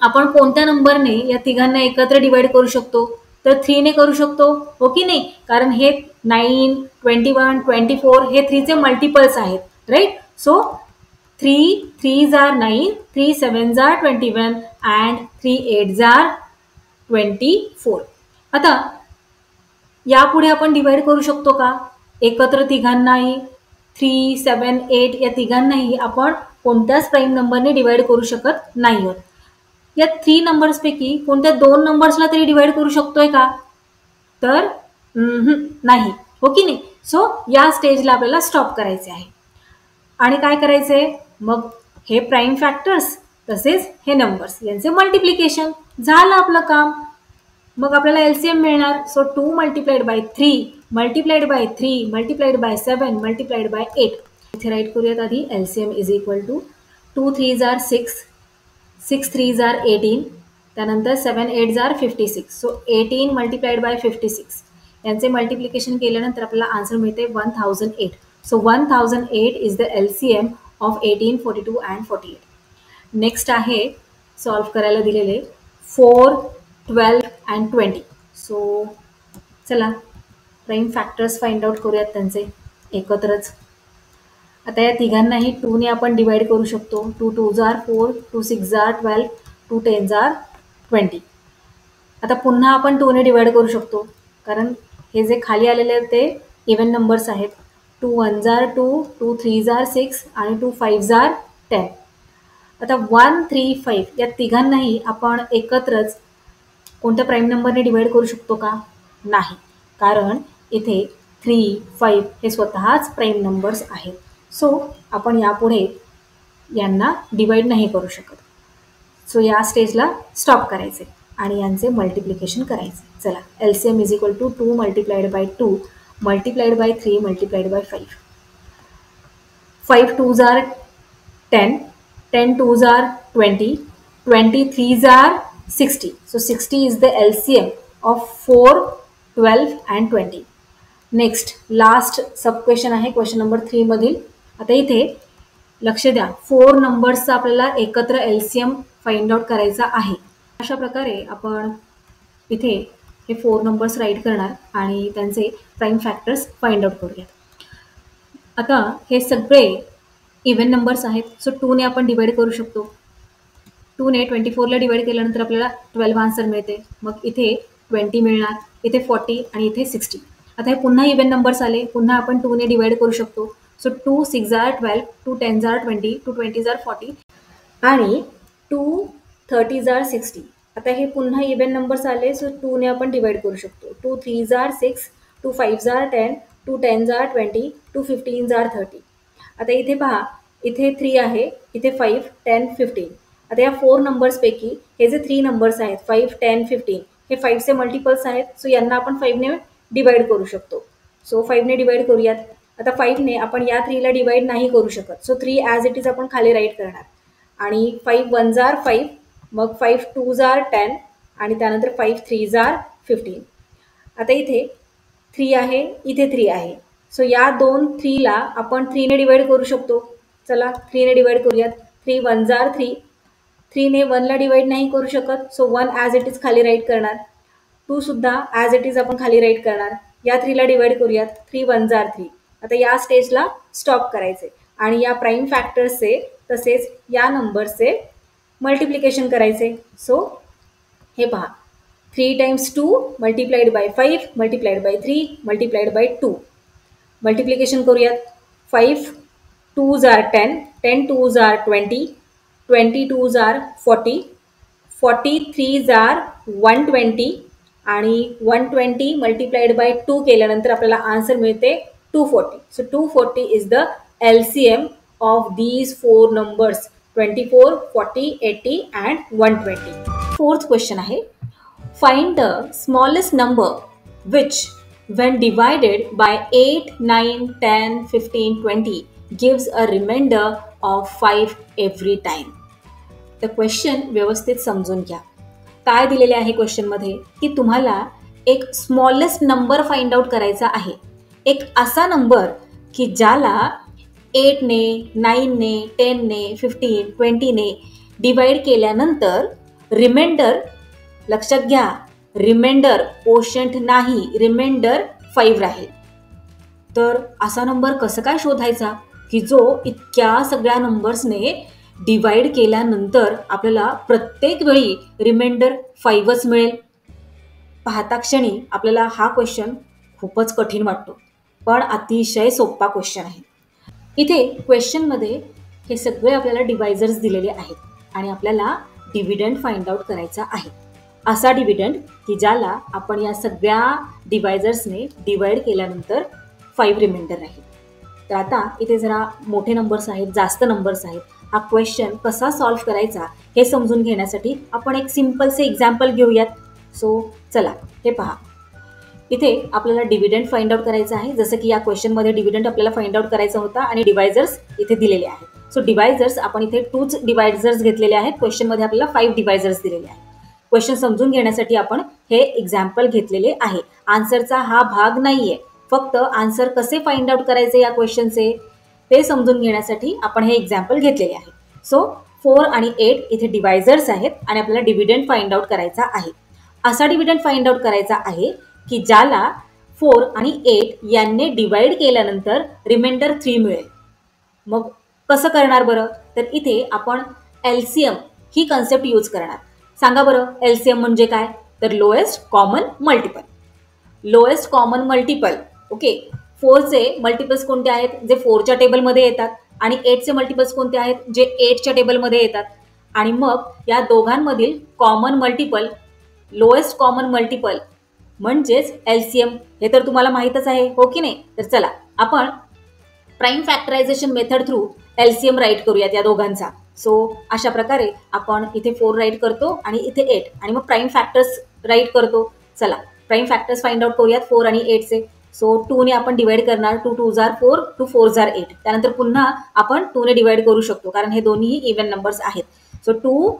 आपण कोणत्या नंबरने या तिघांना एकत्र डिवाइड करू शकतो? तर 3 ने करू शकतो, हो की नाही? कारण हे 9 21 24 हे 3 चे मल्टिपल्स आहेत, राईट? सो 3 3 जार 9, 3 7 जार 21 अँड 3 8 जार 24. आता यापुढे आपण डिवाइड करू शकतो का एकत्र तिघांनाही? 3 7 8 या तिघांनाही आपण कोणत्याच प्राईम नंबरने डिवाइड करू शकत नाही आहोत. या 3 नंबर्सपैकी कोणत्या 2 नंबर्सला तरी डिवाइड करू शकतोय का? तर नाही, हो की नाही? सो या स्टेजला आपल्याला स्टॉप करायचे आहे. आणि काय करायचे? मग हे प्राईम फॅक्टर्स तसेच हे नंबर्स यांचे मल्टिप्लिकेशन झालं आपलं काम. मग आपल्याला एलसीएम मिळणार. So 2 multiplied by 3 multiplied by 3 multiplied by 7 multiplied bye 8. इथे राईट करूयात आधी. एलसीएम इज इक्वल टू 2 3 जार 6, 6 3 जार 18, त्यानंतर 7 8 जार 56. सो 18 मल्टिप्लाइड बाय 56 यांचे मल्टिप्लिकेशन केल्यानंतर आपल्याला आन्सर मिळते 1008. So 1008 is the LCM of 18 42 and 48. Next आहे सॉल्व करायला दिलेले 4 12 अँड 20. सो चला प्राईम फॅक्टर्स फाइंड आउट करूयात त्यांचे एकत्रच. आता या तिघांनाही 2 ने आपण डिवाइड करू शकतो. 2 2 जार 4, 2 6 जार 12, 2 10 जार 20. आता पुन्हा आपण 2 ने डिवाइड करू शकतो, कारण हे जे खाली आलेले आहेत ते इव्हन नंबर्स आहेत. 2 1 जार 2, 2 3 जार 6 आणि 2 5 जार 10. आता 1 3 5 या तिघांनाही आपण एकत्रच कोणत्या प्राईम नंबरने डिवाइड करू शकतो का? नाही, कारण इथे 3 5 हे स्वतःच प्राईम नंबर्स आहेत. सो आपण यापुढे यांना डिवाइड नाही करू शकत. सो या स्टेजला स्टॉप करायचे आणि यांचे मल्टिप्लिकेशन करायचे. चला LCM is equal to 2 multiplied by 2 multiplied by 3 multiplied by 5. 5 2 जार 10, 10 2 जार 20, 23 जार 60. So 60 is the LCM of 4, 12 and 20. Next last sub question आहे क्वेश्चन नंबर 3 मधील. आता इथे लक्ष द्या, 4 नंबर्सचा आपल्याला एकत्र LCM फाइंड आउट करायचा आहे. अशा प्रकारे आपण इथे हे 4 नंबर्स राईट करणार आणि त्यांचे प्राईम फॅक्टर्स फाइंड आउट करूया. आता हे सगळे इव्हन नंबर्स आहेत. सो 2 ने आपण डिवाइड करू शकतो. 2 ने 24ला डिवाइड केल्यानंतर आपल्याला 12 आन्सर मिळते. मग इथे 20 मिळणार, इथे 40 आणि इथे 60. आता हे पुन्हा इव्हन नंबर्स आले, पुन्हा आपण 2 ने डिवाइड करू शकतो. सो 2 6 आर 12, 2 10 आर 20, 2 20 आर 40 आणि 2 30 आर 60. आता हे पुन्हा इव्हन नंबर्स आले, सो 2 ने आपण डिवाइड करू शकतो. 2 3 आर 6, 2 5 आर 10, 2 10 आर 20, 2 15 आर 30. आता इथे पहा, इथे 3 आहे, इथे 5 10 15. आता या 4 नंबर्सपैकी हे जे 3 नंबर्स आहेत 5 10 15 हे 5चे मल्टिपल्स आहेत. सो यांना आपण 5 ने डिवाइड करू शकतो. सो 5 ने डिवाइड करूयात. आता 5 ने आपण या 3ला डिवाइड नाही करू शकत. सो 3 ॲज इट इज आपण खाली राईट करणार आणि 5 1 आर 5, मग 5 2 आर 10 आणि त्यानंतर 5 3 आर 15. आता इथे 3 आहे, इथे 3 आहे. सो या दोन 3ला आपण 3 ने डिवाइड करू शकतो. चला 3 ने डिवाइड करूयात. 3 1 आर 3, 3 ने 1ला डिवाइड नाही करू शकत. सो 1 ॲज इट इज खाली राईट करणार. 2 सुद्धा ॲज इट इज आपण खाली राईट करणार. या 3ला डिवाइड करूयात. 3 1 आर 3. आता या स्टेजला स्टॉप करायचे आणि या प्राईम फॅक्टर्सचे तसेच या नंबर्सचे मल्टिप्लिकेशन करायचे. सो हे पहा, 3 times 2 multiplied by 5 multiplied by 3 multiplied by 2. Multiplication करूयात. 5 2s R 10, 10 2s R 20, 20 2s R 40, 40 3s R 120 आणि 120 मल्टिप्लाइड बाय 2 केल्यानंतर आपल्याला आन्सर मिळते 240. So 240 is the LCM of these 4 numbers 24, 40, 80 and 120. Fourth question आहे, find the smallest number which when divided by 8, 9, 10, 15, 20 gives a remainder of 5 every time. तर question व्यवस्थित समजून घ्या. काय दिलेले आहे क्वेश्चनमध्ये की तुम्हाला एक स्मॉलेस्ट नंबर फाइंड आउट करायचा आहे. एक असा नंबर की ज्याला 8 ने 9 ने 10 ने 15 20 ने डिवाइड केल्यानंतर रिमाइंडर, लक्षात घ्या, रिमाइंडर कोशंट नाही, रिमाइंडर 5 राहील. तर असा नंबर कसं काय शोधायचा की जो इतक्या सगळ्या नंबर्सने डिवाइड केल्यानंतर आपल्याला प्रत्येक वेळी रिमाइंडर 5च मिळेल. पाहता क्षणी आपल्याला हा क्वेश्चन खूपच कठीण वाटतो, पण अतिशय सोपा क्वेश्चन आहे. इथे क्वेश्चनमध्ये हे सगळे आपल्याला डिवायझर्स दिलेले आहेत आणि आपल्याला डिव्हिडंड फाइंड आउट करायचा आहे. असा डिव्हिडंड की ज्याला आपण या सगळ्या डिवायझर्सने डिवाइड केल्यानंतर 5 रिमाइंडर राहील. तर आता इथे जरा मोठे नंबर्स आहेत, जास्त नंबर्स आहेत. हा क्वेश्चन कसा सॉल्व्ह करायचा हे समजून घेण्यासाठी आपण एक सिम्पलसे एक्झाम्पल घेऊयात. सो चला हे पहा, इथे आपल्याला डिव्हिडंड फाइंड आउट करायचं आहे. जसं की या क्वेश्चनमध्ये डिव्हिडंड आपल्याला फाइंड आउट करायचा होता आणि डिवायझर्स इथे दिलेले आहेत. सो डिवायझर्स आपण इथे 2च डिवायझर्स घेतलेले आहेत. क्वेश्चनमध्ये आपल्याला 5 डिवायझर्स दिलेले आहेत. क्वेश्चन समजून घेण्यासाठी आपण हे एक्झाम्पल घेतलेले आहे. आन्सरचा हा भाग नाहीये, फक्त आन्सर कसे फाइंड आउट करायचे या क्वेश्चनचे ते समजून घेण्यासाठी आपण हे एक्झाम्पल घेतलेले आहे. सो 4 आणि 8 इथे डिवायझर्स आहेत आणि आपल्याला डिव्हिडंड फाइंड आउट करायचा आहे. असा डिव्हिडंड फाइंड आउट करायचा आहे की ज्याला 4 आणि 8 यांनी डिवाइड केल्यानंतर रिमाइंडर 3 मिळेल. मग कसं करणार बरं? तर इथे आपण LCM ही कन्सेप्ट यूज करणार. सांगा बरं, LCM म्हणजे काय? तर lowest common multiple. Lowest common multiple, okay. 4चे मल्टिपल्स कोणते आहेत? जे 4च्या टेबलमध्ये येतात. आणि 8चे मल्टिपल्स कोणते आहेत? जे 8च्या टेबलमध्ये येतात. आणि मग या दोघांमधील common multiple, lowest common multiple म्हणजेच LCM. हे तर तुम्हाला माहीतच आहे, हो की नाही? तर चला आपण prime factorization method through LCM write करूयात या दोघांचा. सो अशा प्रकारे आपण इथे 4 राईट करतो आणि इथे 8 आणि मग प्राईम फॅक्टर्स राईट करतो. चला प्राईम फॅक्टर्स फाइंड आउट करूयात 4 आणि 8चे. सो 2 ने आपण डिवाइड करणार. 2 2s आर 4, 2 4s आर 8. त्यानंतर पुन्हा आपण 2 ने डिवाइड करू शकतो कारण हे दोन्ही इव्हन नंबर्स आहेत. So 2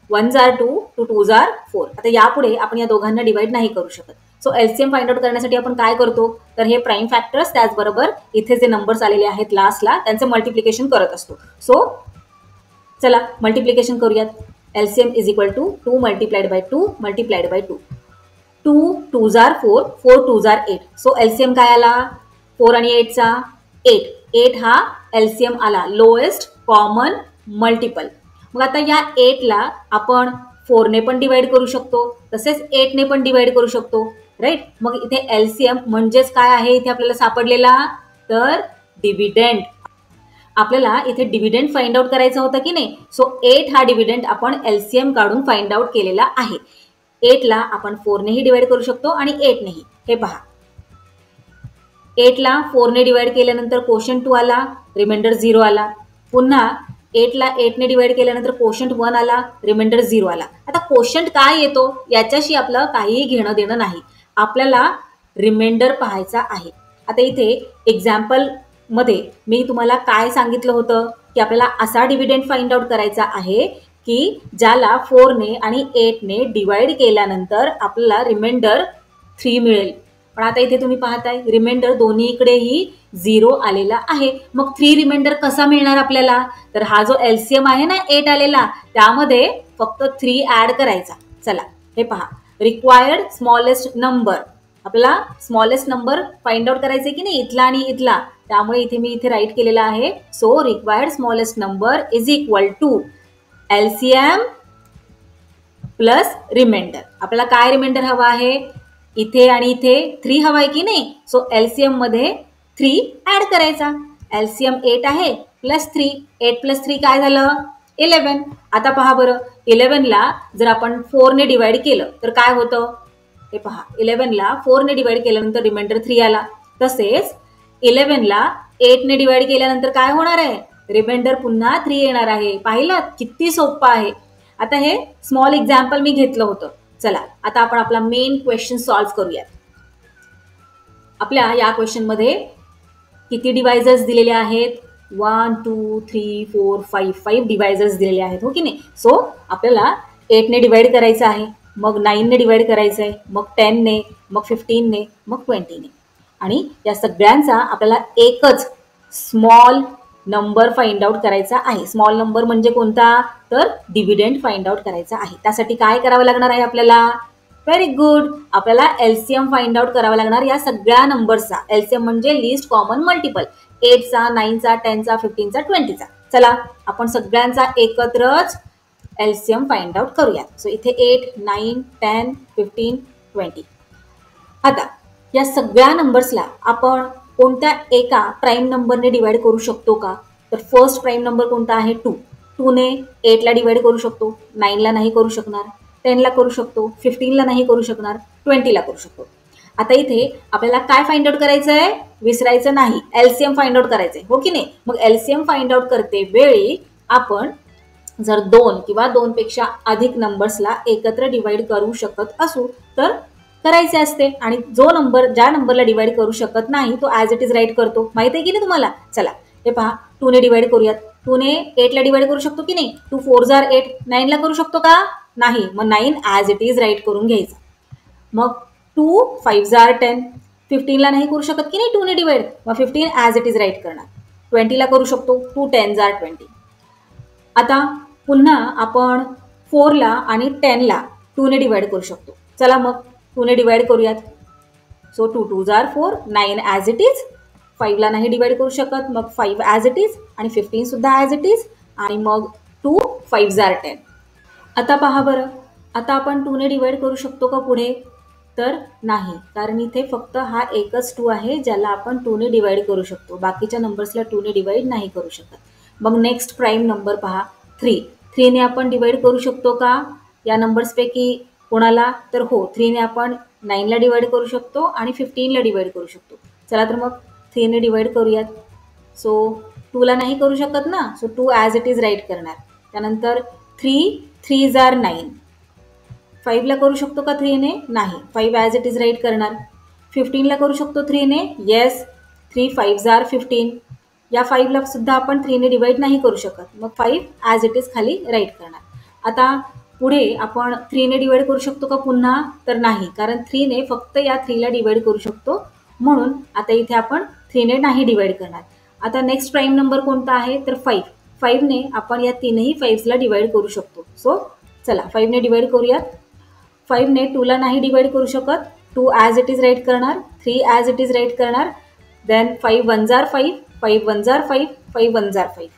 1s are 2, 2s are 4. आता यापुढे आपण या दोघांना डिवाइड नाही करू शकत. सो एलसीएम फाइंड आउट करण्यासाठी आपण काय करतो, तर हे प्राईम फॅक्टर्स त्याचबरोबर इथे जे नंबर्स आलेले आहेत लास्टला त्यांचं मल्टिप्लिकेशन करत असतो. सो चला मल्टिप्लिकेशन करूयात. LCM is equal to 2 multiplied by 2 multiplied by 2. 2 2s are 4, 4 2s are 8. So LCM काय आला 4 आणि 8चा 8. 8 हा एलसीएम आला, लोएस्ट कॉमन मल्टिपल. मग आता या 8ला आपण 4ने पण डिवाइड करू शकतो, तसेच 8ने पण डिवाइड करू शकतो, राईट. मग इथे एलसीएम म्हणजेच काय आहे इथे आपल्याला सापडलेला, तर डिव्हिडंड. आपल्याला इथे डिव्हिडंड फाइंड आउट करायचं होतं की नाही. सो 8 हा डिव्हिडंड आपण एलसीएम काढून फाइंड आउट केलेला आहे. 8ला आपण 4नेही डिवाइड करू शकतो आणि 8नेही. हे पहा 8ला 4ने डिवाइड केल्यानंतर कोशंट 2 आला, रिमाइंडर 0 आला. पुन्हा 8ला 8ने डिवाइड केल्यानंतर कोशंट 1 आला, रिमाइंडर 0 आला. आता कोशंट काय येतो याच्याशी आपलं काहीही घेणं देणं नाही, आपल्याला रिमाइंडर पाहायचा आहे. आता इथे एक्झाम्पल मध्ये मी तुम्हाला काय सांगितलं होतं की आपल्याला असा डिव्हिडंड फाइंड आउट करायचा आहे की ज्याला 4ने आणि 8ने डिवाइड केल्यानंतर आपल्याला रिमाइंडर 3 मिळेल. पण आता इथे तुम्ही पाहताय रिमाइंडर दोन्हीकडेही 0 आलेला आहे. मग 3 रिमाइंडर कसा मिळणार आपल्याला, तर हा जो एलसीएम आहे ना 8 आलेला त्यामध्ये फक्त 3 ऍड करायचा. चला हे पहा, रिक्वायर्ड स्मॉलेस्ट नंबर, आपल्याला स्मॉलेस्ट नंबर फाइंड आउट करायचे की नाही इथला आणि इथला, त्यामुळे इथे मी इथे राईट केलेला आहे. So required smallest number is equal to LCM plus reminder. आपल्याला काय रिमाइंडर हवा आहे, इथे आणि इथे 3 हवा आहे की नाही. सो एलसीएम मध्ये 3 ऍड करायचा. एलसीएम 8 आहे प्लस 3, 8 प्लस 3 काय झालं 11. आता पहा बरं 11ला जर आपण 4ने डिवाइड केलं तर काय होतं, हे पहा 11ला 4ने डिवाइड केल्यानंतर रिमाइंडर 3 आला. तसेच 11ला 8ने डिवाइड केल्यानंतर काय होणार आहे, रिमाइंडर पुन्हा 3 येणार आहे. पाहिलं किती सोपं आहे. आता हे स्मॉल एक्झाम्पल मी घेतलं होतं. चला आता आपण आपला मेन क्वेश्चन सॉल्व्ह करूयात. आपल्या या क्वेश्चन मध्ये किती डिवायझर्स दिलेले आहेत, 1 2 3 4 5 5 डिवायझर्स दिलेले आहेत, हो की नाही. सो आपल्याला 8ने डिवाइड करायचं आहे, मग 9ने डिवाइड करायचं आहे, मग 10ने, मग 15ने, मग 20ने. आणि या सगळ्यांचा आपल्याला एकच स्मॉल नंबर फाइंड आउट करायचा आहे. स्मॉल नंबर म्हणजे कोणता, तर डिव्हिडंड फाइंड आउट करायचा आहे. त्यासाठी काय करावं लागणार आहे आपल्याला, व्हेरी गुड, आपल्याला एलसीएम फाइंड आउट करावा लागणार या सगळ्या नंबर्सचा. एलसीएम म्हणजे लिस्ट कॉमन मल्टिपल, 8चा 9चा 10चा 15चा 20चा. चला आपण सगळ्यांचा एकत्रच एलसीएम फाइंड आउट करूयात. सो इथे 8 9 10 15 20. आता या सगळ्या नंबर्सला आपण कोणत्या एका प्राईम नंबरने डिवाइड करू शकतो का, तर फर्स्ट प्राईम नंबर कोणता आहे 2. 2ने 8ला डिवाइड करू शकतो, 9ला नाही करू शकणार, 10ला करू शकतो, 15ला नाही करू शकणार, 20ला करू शकतो. आता इथे आपल्याला काय फाइंड आउट करायचं आहे, विसरायचं नाही, एलसीएम फाइंड आउट करायचंय, हो की नाही. मग एलसीएम फाइंड आउट करते वेळी आपण जर 2 किंवा 2 पेक्षा अधिक नंबर्सला एकत्र डिवाइड करू शकत असू तर करायचे असते. आणि जो नंबर ज्या नंबरला डिवाइड करू शकत नाही तो ॲज इट इज राईट करतो. माहित आहे की नाही तुम्हाला. चला हे पहा 2ने डिवाइड करूयात. 2ने 8ला डिवाइड करू शकतो की नाही, 2 4s are 8. 9ला करू शकतो का, नाही, मग 9 ॲज इट इज राईट करून घ्यायचा. मग 2 5s are 10. 15ला नाही करू शकत की नाही 2ने डिवाइड, मग 15 ॲज इट इज राईट करणार. 20ला करू शकतो, 2 10s are 20. आता पुन्हा आपण 4ला आणि 10ला 2ने डिवाइड करू शकतो. चला मग 2ने डिवाइड करूयात. So 2 2s are 4, 9 as it is. 5ला नाही डिवाइड करू शकत, मग 5 ॲज इट इज आणि 15 सुद्धा ॲज इट इज आणि मग 2 5s are 10. आता पहा बरं, आता आपण 2ने डिवाइड करू शकतो का पुढे, तर नाही, कारण इथे फक्त हा एकच 2 आहे ज्याला आपण 2ने डिवाइड करू शकतो, बाकीच्या नंबर्सला 2ने डिवाइड नाही करू शकत. मग नेक्स्ट प्राईम नंबर पहा 3. 3ने आपण डिवाइड करू शकतो का या नंबर्सपैकी कोणाला, तर हो 3ने आपण 9ला डिवाइड करू शकतो आणि 15ला डिवाइड करू शकतो. चला तर मग 3ने डिवाइड करूयात. सो 2ला नाही करू शकत ना, so 2 as it is write करणार. त्यानंतर 3 3s are 9. 5ला करू शकतो का 3ने, नाही, 5 ॲज इट इज राईट करणार. 15ला करू शकतो 3ने, येस, 3 5s are 15. या 5ला सुद्धा आपण 3ने डिवाइड नाही करू शकत, मग 5 ॲज इट इज खाली राईट करणार. आता पुढे आपण 3 ने डिवाइड करू शकतो का पुन्हा? तर नाही, कारण 3 ने फक्त या 3 ला डिवाइड करू शकतो, म्हणून आता इथे आपण 3 ने नाही डिवाइड करणार. आता नेक्स्ट प्राईम नंबर कोणता आहे? तर 5. 5 ने आपण या तीनही 5 ला डिवाइड करू शकतो. सो चला 5 ने डिवाइड करूयात. 5 ने 2 ला नाही डिवाइड करू शकत, 2 ॲज इट इज राईट करणार, 3 ॲज इट इज राईट करणार, देन 5 1 जार 5, 5 1 जार 5, 5 1 जार 5.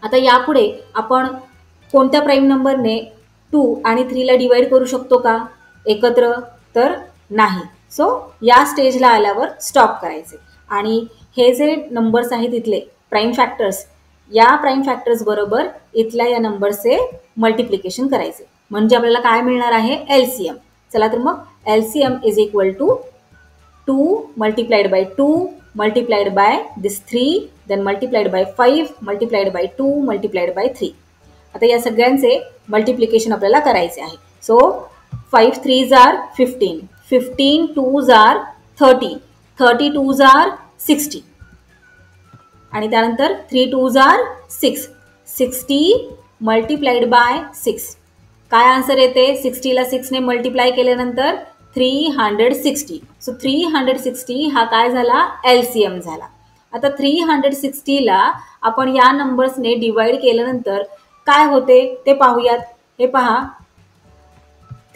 आता यापुढे आपण कोणत्या प्राईम नंबरने 2 आणि 3 ला डिवाइड करू शकतो का एकत्र? तर नाही. सो या स्टेजला आल्यावर स्टॉप करायचे आणि हे जे नंबर्स आहेत इथले प्राईम फॅक्टर्स, या प्राईम फॅक्टर्स बरोबर इथल्या या नंबरचे मल्टिप्लिकेशन करायचे, म्हणजे आपल्याला काय मिळणार आहे? LCM. चला तर मग LCM is equal to 2 multiplied by 2 multiplied by this 3, then multiplied by 5 multiplied by 2 multiplied by 3. आता या सगळ्यांचे मल्टिप्लिकेशन आपल्याला करायचे आहे. सो 5 3 जार 15, 15 2 जार 30, 30 2 जार 60 आणि त्यानंतर 3 2 जार 6, 60 मल्टिप्लाइड बाय 6. काय आन्सर येते? 60 ला 6 ने मल्टिप्लाय केल्यानंतर 360. सो 360 हा काय झाला? LCM झाला. आता 360 ला आपण या नंबर्सने डिवाइड केल्यानंतर काय होते ते पाहूयात. हे पहा,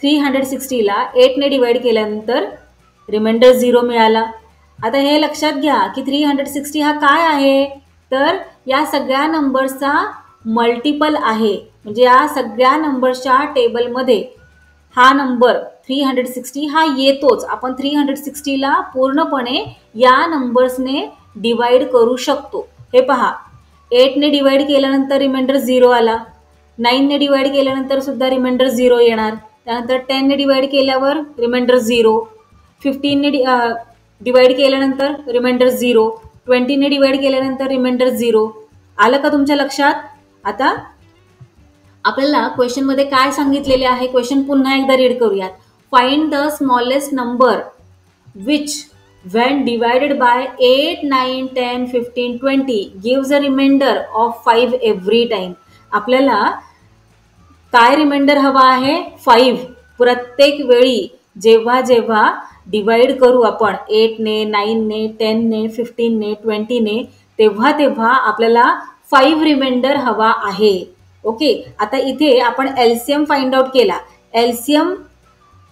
360 ला 8 ने डिवाइड केल्यानंतर रिमाइंडर 0 मिळाला. आता हे लक्षात घ्या की 360 हा काय आहे? तर या सगळ्या नंबर्सचा मल्टिपल आहे, म्हणजे या सगळ्या नंबर्सच्या टेबलमध्ये हा नंबर 360 हा येतोच. आपण 360 ला पूर्णपणे या नंबर्सने डिवाइड करू शकतो. हे पहा, 8 ने डिवाइड केल्यानंतर रिमाइंडर 0 आला, 9 ने डिवाइड केल्यानंतर सुद्धा रिमाइंडर 0 येणार, त्यानंतर 10 ने डिवाइड केल्यावर रिमाइंडर 0, 15 ने डिवाइड केल्यानंतर रिमाइंडर 0, 20 ने डिवाइड केल्यानंतर रिमाइंडर 0. आलं का तुमच्या लक्षात? आता आपल्याला क्वेश्चनमध्ये काय सांगितलेले आहे? क्वेश्चन पुन्हा एकदा रीड करूयात. Find the smallest number which when divided by 8, 9, 10, 15, 20 gives a remainder of 5 every time. आपल्याला काय रिमाइंडर हवा आहे? 5. प्रत्येक वेळी जेव्हा जेव्हा डिवाइड करू आपण 8 ने, 9 ने, 10 ने, 15 ने, 20 ने, तेव्हा तेव्हा आपल्याला 5 रिमाइंडर हवा आहे. ओके, आता इथे आपण LCM फाइंड आउट केला. LCM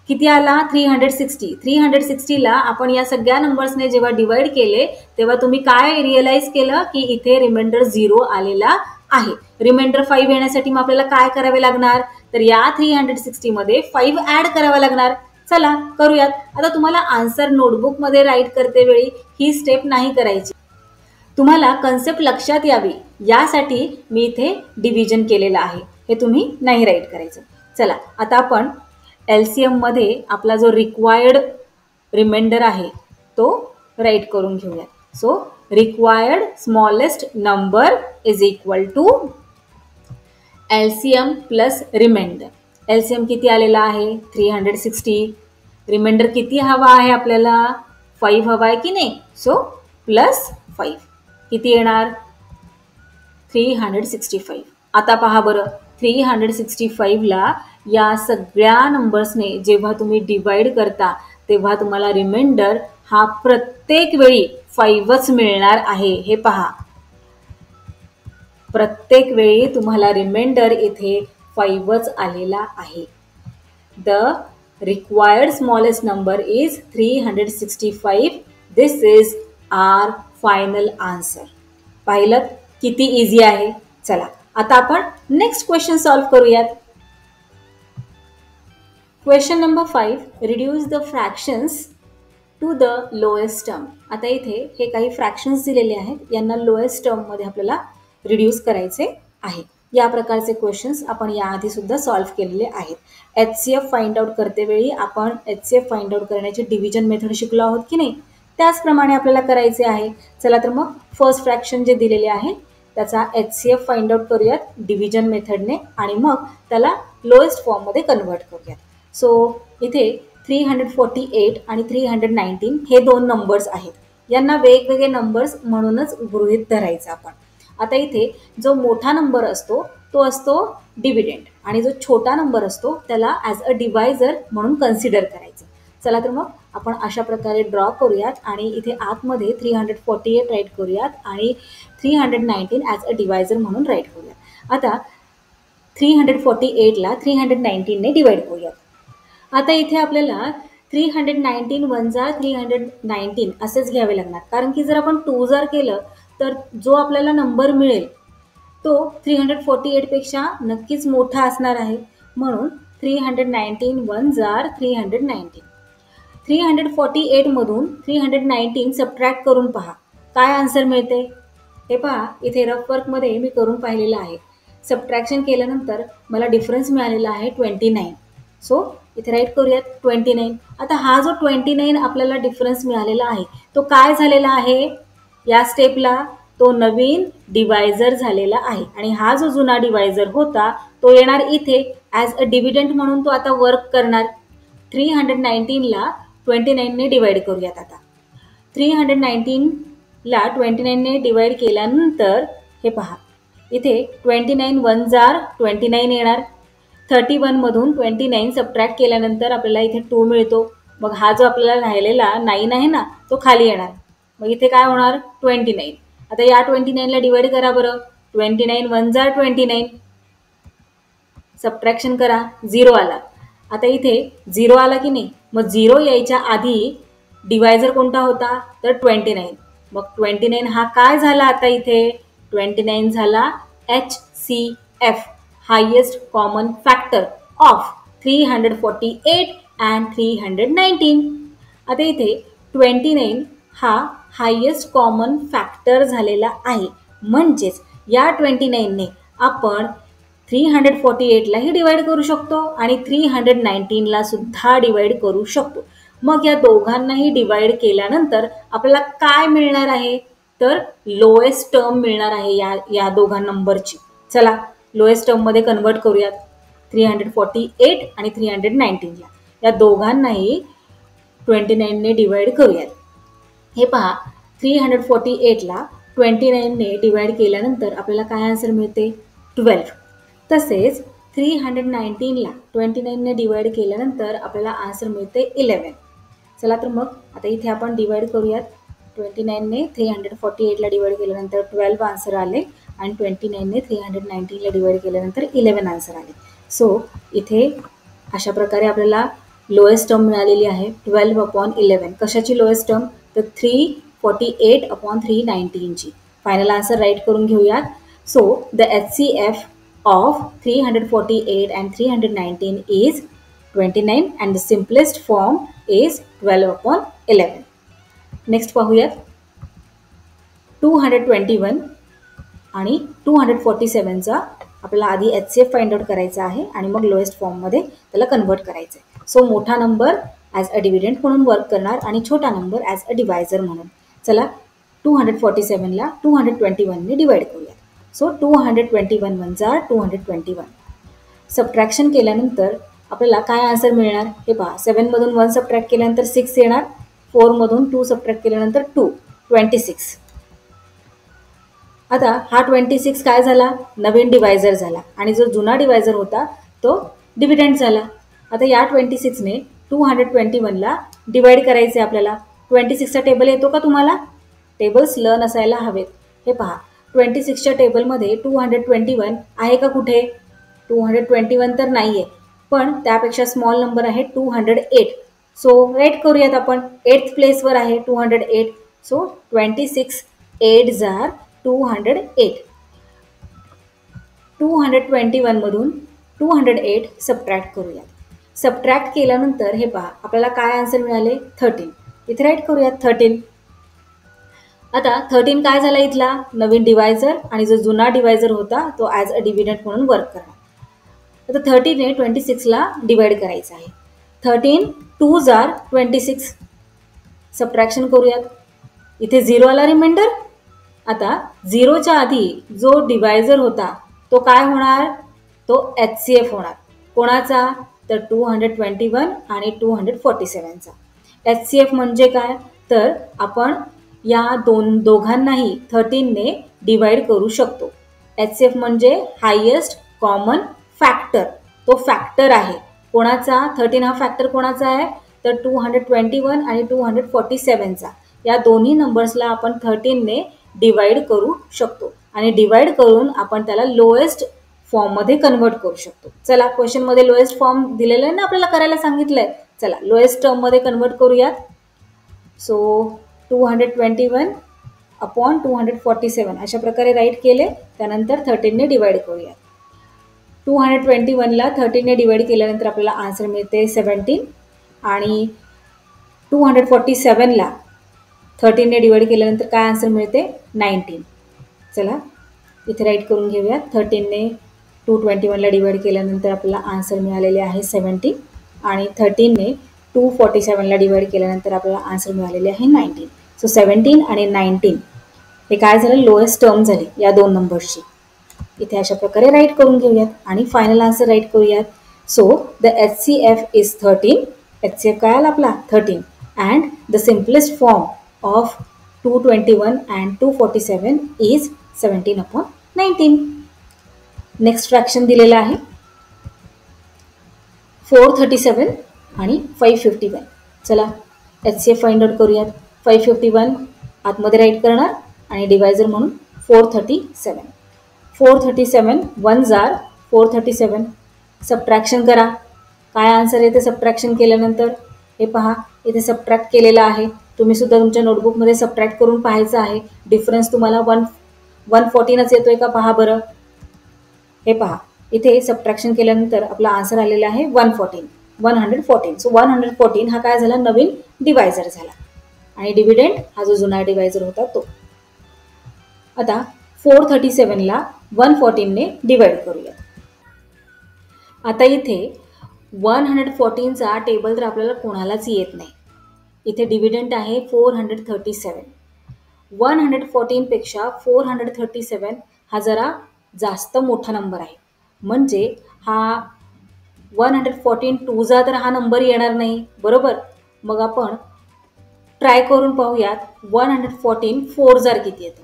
किती आला? 360. 360 ला आपण या सगळ्या नंबर्सने जेव्हा डिवाइड केले तेव्हा तुम्ही काय रिअलाइज केलं की इथे रिमाइंडर 0 आलेला आहे. रिमाइंडर 5 येण्यासाठी मग आपल्याला काय करावे लागणार? तर या 360 मध्ये 5 ऍड करावा लागणार. चला करूयात. आता तुम्हाला आन्सर नोटबुकमध्ये राईट करते वेळी ही स्टेप नाही करायची, तुम्हाला कन्सेप्ट लक्षात यावी यासाठी मी इथे डिव्हिजन केलेलं आहे. हे तुम्ही नाही राईट करायचं. चला आता आपण LCM मध्ये आपला जो रिक्वायर्ड रिमाइंडर आहे तो राईट करून घेऊया. So required smallest number is equal to LCM plus reminder. LCM किती आलेला आहे? 360. रिमाइंडर किती हवा आहे आपल्याला? 5 हवा आहे की नाही? सो प्लस 5 किती येणार? 365. आता पहा बरं, 365 ला या सगळ्या नंबर्सने जेव्हा तुम्ही डिवाइड करता तेव्हा तुम्हाला रिमाइंडर हा प्रत्येक वेळी 5च मिळणार आहे. हे पहा, प्रत्येक वेळी तुम्हाला रिमाइंडर इथे 5च आलेला आहे. The required smallest number is 365. This is our final answer. पाहिलं किती इझी आहे. चला आता आपण नेक्स्ट क्वेश्चन सॉल्व करूयात. Question number 5, reduce the fractions to the lowest term. आता इथे हे काही फ्रॅक्शन्स दिलेले आहेत, यांना लोएस्ट टर्ममध्ये आपल्याला रिड्यूस करायचे आहे. या प्रकारचे क्वेश्चन्स आपण याआधी सुद्धा सॉल्व्ह केलेले आहेत. HCF फाइंड आउट करते वेळी आपण HCF फाइंड आउट करण्याची डिव्हिजन मेथड शिकलो आहोत की नाही, त्याचप्रमाणे आपल्याला करायचे आहे. चला तर मग फर्स्ट फ्रॅक्शन जे दिलेले आहे त्याचा HCF फाइंड आउट करूयात डिव्हिजन मेथडने आणि मग त्याला लोएस्ट फॉर्ममध्ये कन्वर्ट करूयात. सो इथे 348 आणि 319 हे दोन नंबर्स आहेत. यांना वेगवेगळे नंबर्स म्हणूनच गृहीत धरायचं आपण. आता इथे जो मोठा नंबर असतो तो असतो डिव्हिडंड आणि जो छोटा नंबर असतो त्याला ॲज अ डिवायझर म्हणून कन्सिडर करायचं. चला तर मग आपण अशा प्रकारे ड्रॉ करूयात आणि इथे आतमध्ये 348 राईट करूयात आणि 319 ॲज अ डिवायझर म्हणून राईट करूयात. आता 348ला 319ने डिवाइड करूयात. आता इथे आपल्याला 319 वजा 319 असेच घ्यावे लागणार, कारण की जर आपण 2 जर केलं तर जो आपल्याला नंबर मिळेल तो 348 पेक्षा नक्कीच मोठा असणार आहे. म्हणून 319 वन जार 319. 348 मधून 319 सबट्रॅक्ट करून पहा काय आन्सर मिळते. हे पहा, इथे रफ वर्कमध्ये मी करून पाहिलेलं आहे. सबट्रॅक्शन केल्यानंतर मला डिफरन्स मिळालेला आहे 29. सो इथे राईट करूयात 29. आता हा जो 29 आपल्याला डिफरन्स मिळालेला आहे तो काय झालेला आहे, या स्टेपला तो नवीन डिवायझर झालेला आहे आणि हा जो जुना डिवायझर होता तो येणार इथे ॲज अ डिव्हिडंड म्हणून तो आता वर्क करणार. 319ला 29ने डिवाइड करूयात. आता 319ला 29ने डिवाइड केल्यानंतर हे पहा, इथे 29 वन जार 29 येणार. 31 मधून 29 सबट्रॅक्ट केल्यानंतर आपल्याला इथे 2 मिळतो. मग हा जो आपल्याला राहिलेला 9 आहे ना तो खाली येणार. मग इथे काय होणार 29. आता या 29ला डिवाइड करा बरं. 29 वन जार 29. सबट्रॅक्शन करा, 0 आला. आता इथे 0 आला की नाही, मग 0 यायच्या आधी डिवायझर कोणता होता तर 29. मग 29 हा काय झाला आता इथे, 29 झाला HCF, highest common factor of 348 and 319. आता इथे 29 हा हायेस्ट कॉमन फॅक्टर झालेला आहे. म्हणजेच या 29ने आपण 348लाही डिवाइड करू शकतो आणि 319ला सुद्धा डिवाइड करू शकतो. मग या दोघांनाही डिवाइड केल्यानंतर आपल्याला काय मिळणार आहे तर लोएस्ट टर्म मिळणार आहे या दोघां नंबरची. चला लोएस्ट टर्ममध्ये कन्वर्ट करूयात. 348 आणि 319ला या दोघांनाही 29ने डिवाइड करूयात. हे पहा, 348ला 29ने डिवाइड केल्यानंतर आपल्याला काय आन्सर मिळते 12. तसेच 319ला 29ने डिवाइड केल्यानंतर आपल्याला आन्सर मिळते 11. चला तर मग आता इथे आपण डिवाइड करूयात. 29ने 348ला डिवाइड केल्यानंतर 12 आन्सर आले आणि 29ने 319ला डिवाइड केल्यानंतर 11 आन्सर आले. सो इथे अशा प्रकारे आपल्याला लोएस्ट टर्म मिळालेली आहे 12/11. कशाची लोएस्ट टर्म तर 348/319ची. फायनल आन्सर राईट करून घेऊयात. So the HCF of 348 and 319 is 29 and the simplest form is 12/11. Next पाहूयात 221 आणि 247चा आपल्याला आधी HCF फाइंड आउट करायचा आहे आणि मग लोएस्ट फॉर्ममध्ये त्याला कन्वर्ट करायचं आहे. सो मोठा नंबर ॲज अ डिव्हिडंड म्हणून वर्क करणार आणि छोटा नंबर ॲज अ डिवायझर म्हणून. चला 247ला 221ने डिवाइड करूया. सो 221 वन जार 221. सबट्रॅक्शन केल्यानंतर आपल्याला काय आन्सर मिळणार हे पहा. 7 मधून 1 सबट्रॅक्ट केल्यानंतर 6 येणार. 4 मधून 2 सबट्रॅक्ट केल्यानंतर 2, 26. आता हा 26 काय झाला नवीन डिवायझर झाला आणि जो जुना डिवायझर होता तो डिव्हिडंड झाला. आता या 26ने 221ला डिवाइड करायचे आपल्याला. 26चा टेबल येतो का तुम्हाला, टेबल्स लर्न असायला हवेत. हे पहा 26च्या टेबलमध्ये 221 आहे का कुठे, 221 तर नाही आहे, पण त्यापेक्षा स्मॉल नंबर आहे 208. सो राईट करूयात आपण. 8th प्लेसवर आहे 208. सो 26 8 जार 208. 221 मधून 208 सबट्रॅक्ट करूयात. सबट्रॅक्ट केल्यानंतर हे पहा आपल्याला काय आन्सर मिळाले 13. इथे राईट करूयात 13. आता 13 काय झाला इथला नवीन डिवायझर आणि जो जुना डिवायझर होता तो ॲज अ डिव्हिडंड म्हणून वर्क करणार. आता 13ने 26ला डिवाइड करायचं आहे. 13 2 जार 26. सबट्रॅक्शन करूयात. इथे 0 आला रिमाइंडर. आता 0च्या आधी जो डिवायझर होता तो काय होणार, तो HCF होणार. कोणाचा तर 221 आणि 247चा. HCF म्हणजे काय तर आपण या दोघांनाही 13ने डिवाइड करू शकतो. HCF म्हणजे हायेस्ट कॉमन फॅक्टर, तो फॅक्टर आहे कोणाचा? 13 हा फॅक्टर कोणाचा आहे? तर 221 आणि 247चा. या दोन्ही नंबर्सला आपण 13 ने डिवाइड करू शकतो आणि डिवाइड करून आपण त्याला लोएस्ट फॉर्म मध्ये कन्वर्ट करू शकतो. चला, क्वेश्चन मध्ये लोएस्ट फॉर्म दिलेलं आहे ना, आपल्याला करायला सांगितलंय. चला, लोएस्ट टर्म मध्ये कन्वर्ट करूयात. सो 221 अपॉन 247 अशा प्रकारे राईट केले. त्यानंतर 13 ने डिवाइड करूयात. 221 ला 13 ने डिवाइड केल्यानंतर आपल्याला आन्सर मिळते 17 आणि 247 ला 13 ने डिवाइड केल्यानंतर काय आन्सर मिळते? 19. चला, इथे राईट करून घेऊयात. 13 ने 221 ला डिवाइड केल्यानंतर आपल्याला आन्सर मिळालेले आहे 17 आणि 13 ने 247 ला डिवाइड केल्यानंतर आपल्याला आन्सर मिळालेले आहे 19. सो 17 आणि 19 हे काय झालं? लोएस्ट टर्म झाली या दोन नंबर्सची. इथे अशा प्रकारे राईट करून घेऊयात आणि फायनल आन्सर राईट करूयात. So the HCF is 13. HCF काय आला आपला? 13. And the simplest form of 221 and 247 is 17/19. Next fraction दिलेला आहे 437 आणि 551. चला, HCF फाइंड आउट करूयात. 551 आतमध्ये राईट करणार आणि डिवायझर म्हणून 437. 437 1s are 437. सबट्रॅक्शन करा. काय आन्सर येते सबट्रॅक्शन केल्यानंतर? हे पहा, इथे सबट्रॅक्ट केलेला आहे. तुम्ही सुद्धा तुमच्या नोटबुकमध्ये सबट्रॅक्ट करून पाहायचं आहे. डिफरन्स तुम्हाला 114च येतोय का पहा बरं. हे पहा, इथे सबट्रॅक्शन केल्यानंतर आपला आन्सर आलेला आहे 114. सो 114 हा काय झाला? नवीन डिवायझर झाला आणि डिव्हिडंड हा जो जुना डिवायझर होता तो. आता 437 ला 114 ने डिवाइड करूया. आता इथे 114चा टेबल तर आपल्याला कोणालाच येत नाही. इथे डिव्हिडंड आहे 437. 114 पेक्षा 437 हा जरा जास्त मोठा नंबर आहे. म्हणजे हा 114 2 तर हा नंबर येणार नाही, बरोबर. मग आपण ट्राय करून पाहूयात. 114 4 किती येतं?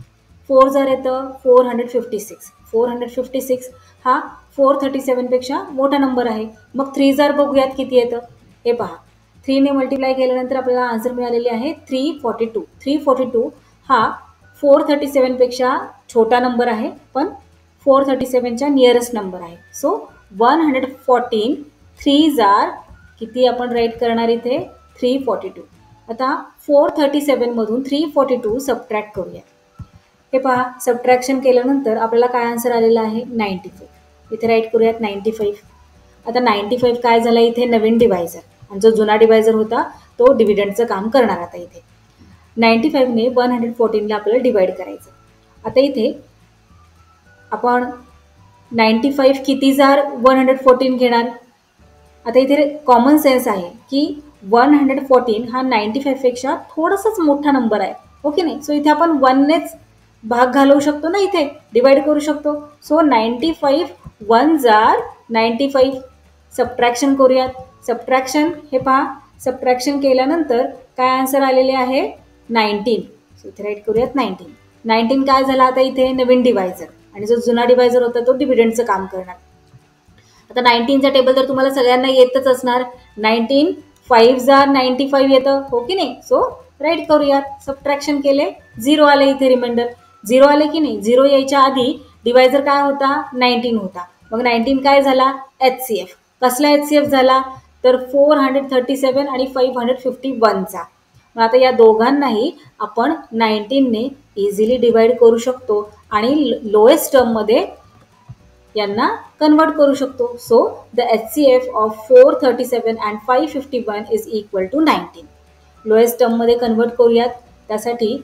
4 येतं 456. 456 हा 437 पेक्षा मोठा नंबर आहे. मग 3 बघूयात किती येतं. हे पहा, 3 ने मल्टिप्लाय केल्यानंतर आपल्याला आन्सर मिळालेली आहे 342. 342 हा 437 पेक्षा छोटा नंबर आहे, पण 437च्या नियरेस्ट नंबर आहे. सो 114 3 किती आपण राईट करणार इथे? 342. आता 437 मधून 342 सबट्रॅक्ट करूया. हे पहा, सबट्रॅक्शन केल्यानंतर आपल्याला काय आन्सर आलेला आहे? 95. इथे राईट करूयात 95. आता 95 काय झाला? इथे नवीन डिवायझर आणि जो जुना डिवायझर होता तो डिव्हिडंडचं काम करणार. आता इथे 95 ने 114ला आपल्याला डिवाइड करायचं. आता इथे आपण 95 किती 114 घेणार. आता इथे कॉमन सेन्स आहे की 114 हा 95 पेक्षा थोडासाच मोठा नंबर आहे, हो की नाही. सो इथे आपण 1 नेच भाग घालवू शकतो ना, इथे डिवाइड करू शकतो. So 95 1s are 95. सबट्रॅक्शन करूयात. सबट्रॅक्शन हे पहा, सबट्रॅक्शन केल्यानंतर काय आन्सर आलेले आहे? 19. सो इथे राईट करूयात 19. 19 काय झाला? आता इथे नवीन डिवायझर आणि जो जुना डिवायझर होता तो डिव्हिडंडचं काम करणार. आता 19चा टेबल तर तुम्हाला सगळ्यांना येतच असणार. 19 5s are 95 येतं, हो की नाही. सो राईट करूयात. सबट्रॅक्शन केले, 0 आले इथे रिमाइंडर. 0 आले की नाही. 0 यायच्या आधी डिवायझर काय होता? 19 होता. मग 19 काय झाला? HCF. कसला HCF झाला? तर 437 आणि 551चा. मग आता या दोघांनाही आपण 19 ने इझिली डिवाइड करू शकतो आणि लोएस्ट टर्ममध्ये यांना कन्वर्ट करू शकतो. So the HCF of 437 and 551 is equal to 19. Lowest टर्ममध्ये कन्वर्ट करूयात. त्यासाठी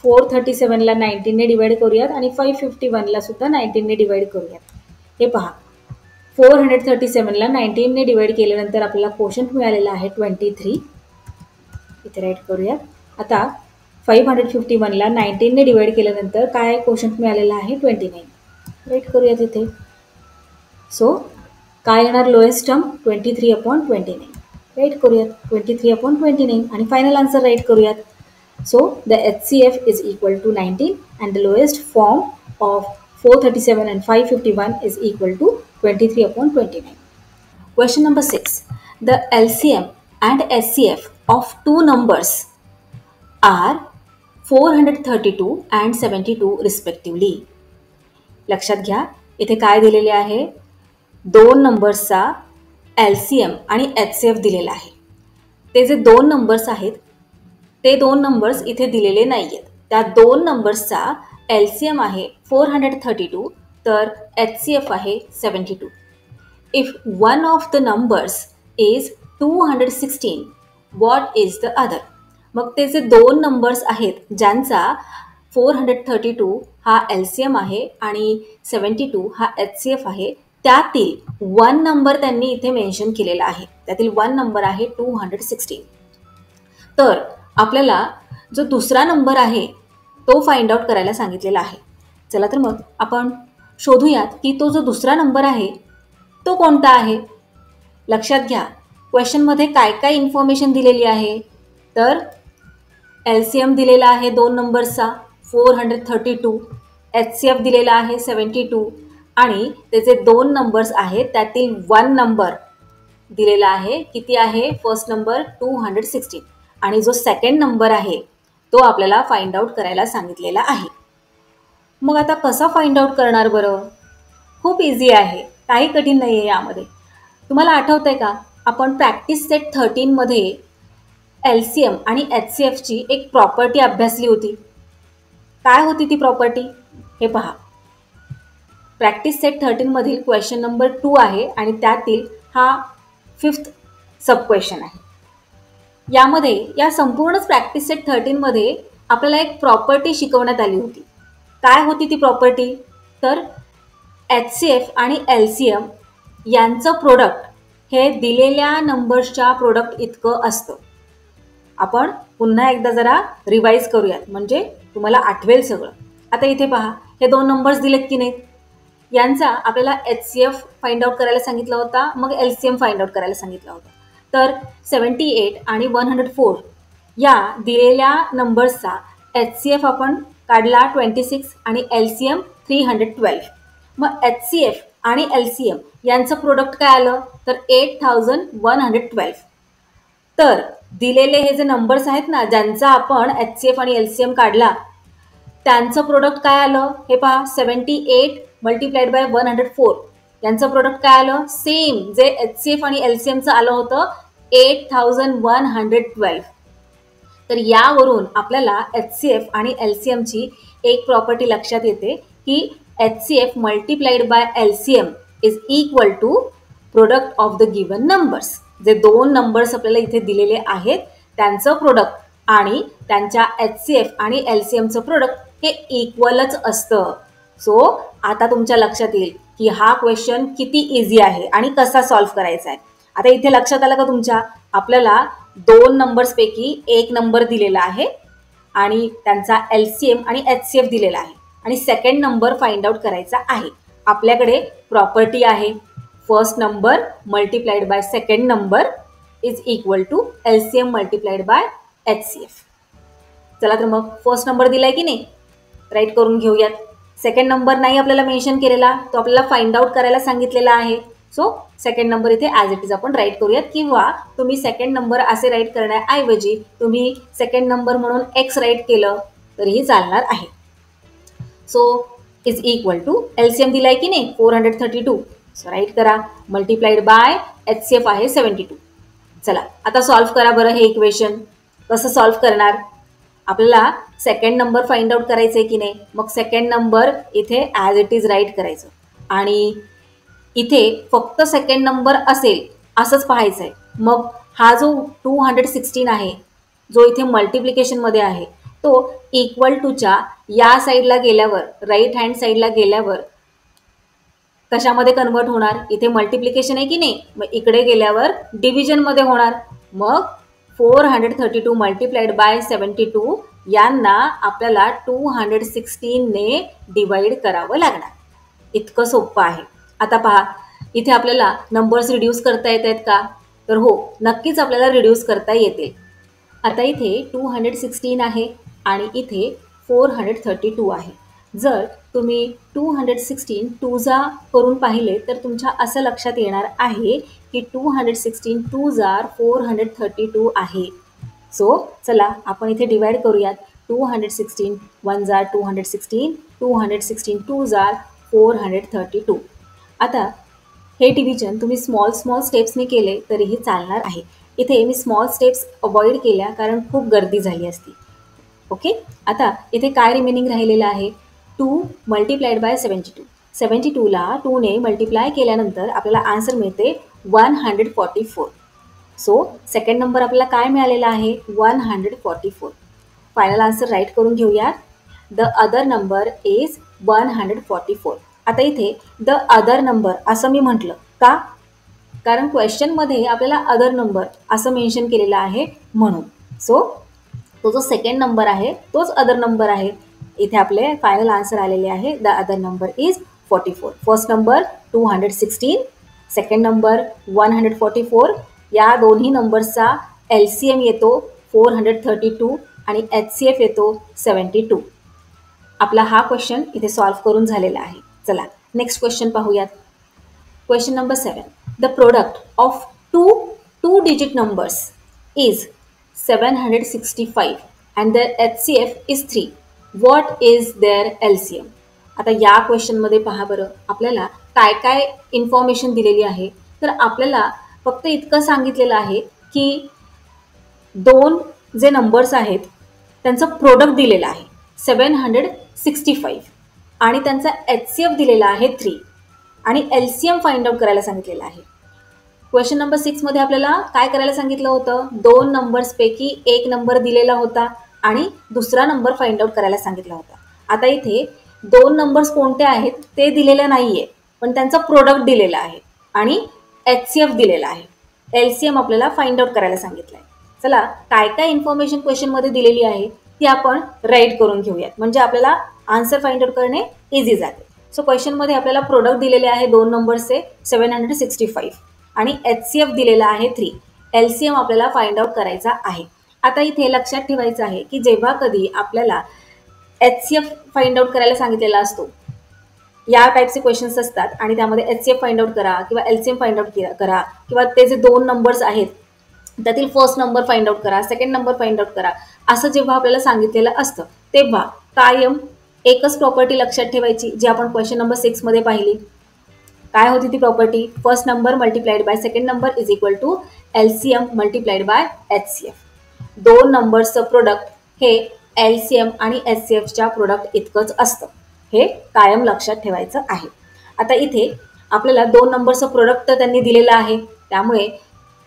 437ला 19 ने डिवाइड करूयात आणि 551ला सुद्धा 19 ने डिवाइड करूयात. हे पहा, 437ला 19 ने डिवाइड केल्यानंतर आपल्याला कोशंट मिळालेला आहे 23. इथे राईट करूयात. आता 551ला 19 ने डिवाइड केल्यानंतर काय कोशंट मिळालेला आहे? 29. राईट करूयात इथे. सो काय येणार लोएस्ट टर्म? 23/29. राईट करूयात 23/29 आणि फायनल आन्सर राईट करूयात. So the HCF is equal to 19 and the lowest form of 437 and 551 is equal to 23/29. Question number 6. The LCM and SCF of two numbers are 432 and 72 respectively. लक्षात घ्या, इथे काय दिलेले आहे, दोन नंबर्सचा LCM आणि HCF दिलेला आहे. ते जे दोन नंबर्स आहेत ते दोन नंबर्स इथे दिलेले नाही आहेत. त्या दोन नंबर्सचा LCM आहे 432 तर HCF आहे 72. If one of the numbers is 216, what is the other? मग ते जे दोन नंबर्स आहेत ज्यांचा 432 हा LCM आहे आणि 72 हा HCF आहे, त्यातील वन नंबर त्यांनी इथे मेन्शन केलेला आहे. त्यातील वन नंबर आहे 216. तर आपल्याला जो दुसरा नंबर आहे तो फाइंड आउट करायला सांगितलेला आहे. चला तर मग आपण शोधूयात की तो जो दुसरा नंबर आहे तो कोणता आहे. लक्षात घ्या, क्वेश्चनमध्ये काय काय इन्फॉर्मेशन दिलेली आहे. तर LCM दिलेला आहे दोन नंबर्सचा 432, HCF दिलेला आहे 72 आणि त्याचे दोन नंबर्स आहेत त्यातील वन नंबर दिलेला आहे. किती आहे? फर्स्ट नंबर 216 आणि जो सेकंड नंबर आहे तो आपल्याला फाइंड आउट करायला सांगितलेला आहे. मग आता कसा फाइंड आउट करणार बरं? खूप इझी आहे, काही कठीण नाही आहे यामध्ये. तुम्हाला आठवतंय का, आपण प्रॅक्टिस सेट 13 मध्ये LCM आणि HCFची एक प्रॉपर्टी अभ्यासली होती. काय होती ती प्रॉपर्टी? हे पहा, प्रॅक्टिस सेट 13 मधील क्वेश्चन नंबर 2 आहे आणि त्यातील हा 5th सब क्वेश्चन आहे. यामध्ये या संपूर्ण प्रॅक्टिस सेट 13 मध्ये आपल्याला एक प्रॉपर्टी शिकवण्यात आली होती. काय होती ती प्रॉपर्टी? तर HCF आणि LCM यांचं प्रोडक्ट हे दिलेल्या नंबर्सच्या प्रोडक्ट इतकं असतं. आपण पुन्हा एकदा जरा रिवाइज करूयात म्हणजे तुम्हाला आठवेल सगळं. आता इथे पहा, हे दोन नंबर्स दिलेत की नाहीत, यांचा आपल्याला HCF फाइंड आउट करायला सांगितला होता, मग LCM फाइंड आउट करायला सांगितला होता. तर 78 आणि 104 या दिलेल्या नंबर्सचा HCF आपण काढला 26 आणि LCM 312. मग HCF आणि LCM यांचं प्रोडक्ट काय आलं? तर 8112. तर दिलेले हे जे नंबर्स आहेत ना ज्यांचा आपण HCF आणि LCM काढला त्यांचं प्रोडक्ट काय आलं? हे पहा, 78 मल्टिप्लाइड बाय 104 यांचं प्रोडक्ट काय आलं? सेम जे HCF आणि LCMचं आलं होतं 8112. तर यावरून आपल्याला HCF आणि LCMची एक प्रॉपर्टी लक्षात येते की HCF multiplied by LCM is equal to product of the given numbers. जे दोन नंबर्स आपल्याला इथे दिलेले आहेत त्यांचं प्रोडक्ट आणि त्यांच्या HCF आणि LCMचं प्रोडक्ट हे इक्वलच असतं. सो आता तुमच्या लक्षात येईल की हा क्वेश्चन किती इझी आहे आणि कसा सॉल्व्ह करायचा आहे. आता इथे लक्षात आलं का तुमच्या, आपल्याला दोन नंबर्सपैकी एक नंबर दिलेला आहे आणि त्यांचा LCM आणि HCF दिलेला आहे आणि सेकंड नंबर फाइंड आउट करायचा आहे. आपल्याकडे प्रॉपर्टी आहे, first number multiplied by second number is equal to LCM multiplied by HCF. चला तर मग फर्स्ट नंबर दिलाय की नाही, राईट करून घेऊयात. सेकंड नंबर नाही आपल्याला मेन्शन केलेला, तो आपल्याला फाइंड आउट करायला सांगितलेला आहे. सो सेकंड नंबर इथे ॲज इट इज आपण राईट करूयात किंवा तुम्ही सेकंड नंबर असे राईट करण्याऐवजी तुम्ही सेकंड नंबर म्हणून X राईट केलं तरीही चालणार आहे. So is equal to LCM दिलाय की नाही 432. सो राईट करा, मल्टिप्लाइड बाय HCF आहे 72. चला आता सॉल्व्ह करा बरं हे इक्वेशन. कसं सॉल्व्ह करणार? आपल्याला सेकंड नंबर फाइंड आउट करायचं आहे की नाही, मग सेकंड नंबर इथे ॲज इट इज राईट करायचं आणि इथे फक्त सेकंड नंबर असेल असंच पाहायचं आहे. मग हा जो 216 आहे जो इथे मल्टिप्लिकेशनमध्ये आहे तो इक्वल टूच्या या साईडला गेल्यावर, राईट हँड साईडला गेल्यावर कशामध्ये कन्वर्ट होणार? इथे मल्टिप्लिकेशन आहे की नाही, मग इकडे गेल्यावर डिव्हिजनमध्ये होणार. मग 432 मल्टिप्लाइड बाय 72 यांना आपल्याला 216 ने डिवाइड करावं लागणार. इतकं सोपं आहे. आता पहा, इथे आपल्याला नंबर्स रिड्यूस करता येत आहेत का? तर हो, नक्कीच आपल्याला रिड्यूस करता येतील. आता इथे 216 आहे आणि इथे 432 आहे. जर तुम्ही 216 टूजा करून पाहिले तर तुमच्या असं लक्षात येणार आहे की 216 टू जार 432 आहे. सो चला आपण इथे डिवाइड करूयात. 216 वन जार 216, 216 टू जार 432. आता हे डिव्हिजन तुम्ही स्मॉल स्टेप्सने केले तरीही चालणार आहे. इथे मी स्मॉल स्टेप्स अवॉइड केल्या कारण खूप गर्दी झाली असती. ओके, आता इथे काय रिमेनिंग राहिलेलं आहे? 2 मल्टिप्लाइड बाय 72. 72ला 2ने मल्टिप्लाय केल्यानंतर आपल्याला आन्सर मिळते 144. सो सेकंड नंबर आपल्याला काय मिळालेला आहे? 144. फायनल आन्सर राईट करून घेऊयात. The other number is 144. आता इथे द अदर नंबर असं मी म्हटलं का? कारण क्वेश्चनमध्ये आपल्याला अदर नंबर असं मेन्शन केलेलं आहे म्हणून. सो तो जो सेकंड नंबर आहे तोच अदर नंबर आहे. इथे आपले फायनल आन्सर आलेले आहे. The other number is 44. First number 216, second number 144. या दोन्ही नंबर्सचा LCM येतो 432 आणि HCF येतो 72. आपला हा क्वेश्चन इथे सॉल्व्ह करून झालेला आहे. चला नेक्स्ट क्वेश्चन पाहूयात. Question number 7. The product of two digit numbers is 765 and their HCF is 3. What is their LCM? आता या क्वेश्चनमध्ये पहा बरं, आपल्याला काय काय इन्फॉर्मेशन दिलेली आहे. तर आपल्याला फक्त इतकं सांगितलेलं आहे की दोन जे नंबर्स आहेत त्यांचं प्रोडक्ट दिलेलं आहे 765 आणि त्यांचा HCF दिलेला आहे 3 आणि LCM फाइंड आउट करायला सांगितलेलं आहे. क्वेश्चन नंबर 6 मध्ये आपल्याला काय करायला सांगितलं होतं? दोन नंबर्सपैकी एक नंबर दिलेला होता आणि दुसरा नंबर फाइंड आउट करायला सांगितला होता. आता इथे दोन नंबर्स कोणते आहेत ते दिलेलं नाहीये, पण त्यांचा प्रोडक्ट दिलेला आहे आणि HCF दिलेला आहे. LCM आपल्याला फाइंड आउट करायला सांगितलं आहे. चला काय काय इन्फॉर्मेशन क्वेश्चनमध्ये दिलेली आहे ती आपण राईट करून घेऊयात, म्हणजे आपल्याला आन्सर फाइंड आउट करणे इझी जाते. सो क्वेश्चनमध्ये आपल्याला प्रोडक्ट दिलेले आहे दोन नंबर्सचे 765 आणि HCF दिलेला आहे 3. LCM आपल्याला फाइंड आउट करायचा आहे. आता इथे लक्षात ठेवायचं आहे की जेव्हा कधी आपल्याला HCF फाइंड आउट करायला सांगितलेला असतो, या टाईपचे क्वेश्चन्स असतात आणि त्यामध्ये HCF फाइंड आउट करा किंवा LCM फाइंड आउट करा किंवा ते जे दोन नंबर्स आहेत त्यातील फर्स्ट नंबर फाइंड आउट करा, सेकंड नंबर फाइंड आउट करा, असं जेव्हा आपल्याला सांगितलेलं असतं तेव्हा कायम एकच प्रॉपर्टी लक्षात ठेवायची जी आपण क्वेश्चन नंबर 6 मध्ये पाहिली. काय होती ती property? First number multiplied by second number is equal to LCM multiplied by HCF. दोन नंबर्सचं प्रोडक्ट हे LCM आणि HCFच्या प्रोडक्ट इतकंच असतं, हे कायम लक्षात ठेवायचं आहे. आता इथे आपल्याला दोन नंबरचं प्रोडक्ट तर त्यांनी दिलेलं आहे, त्यामुळे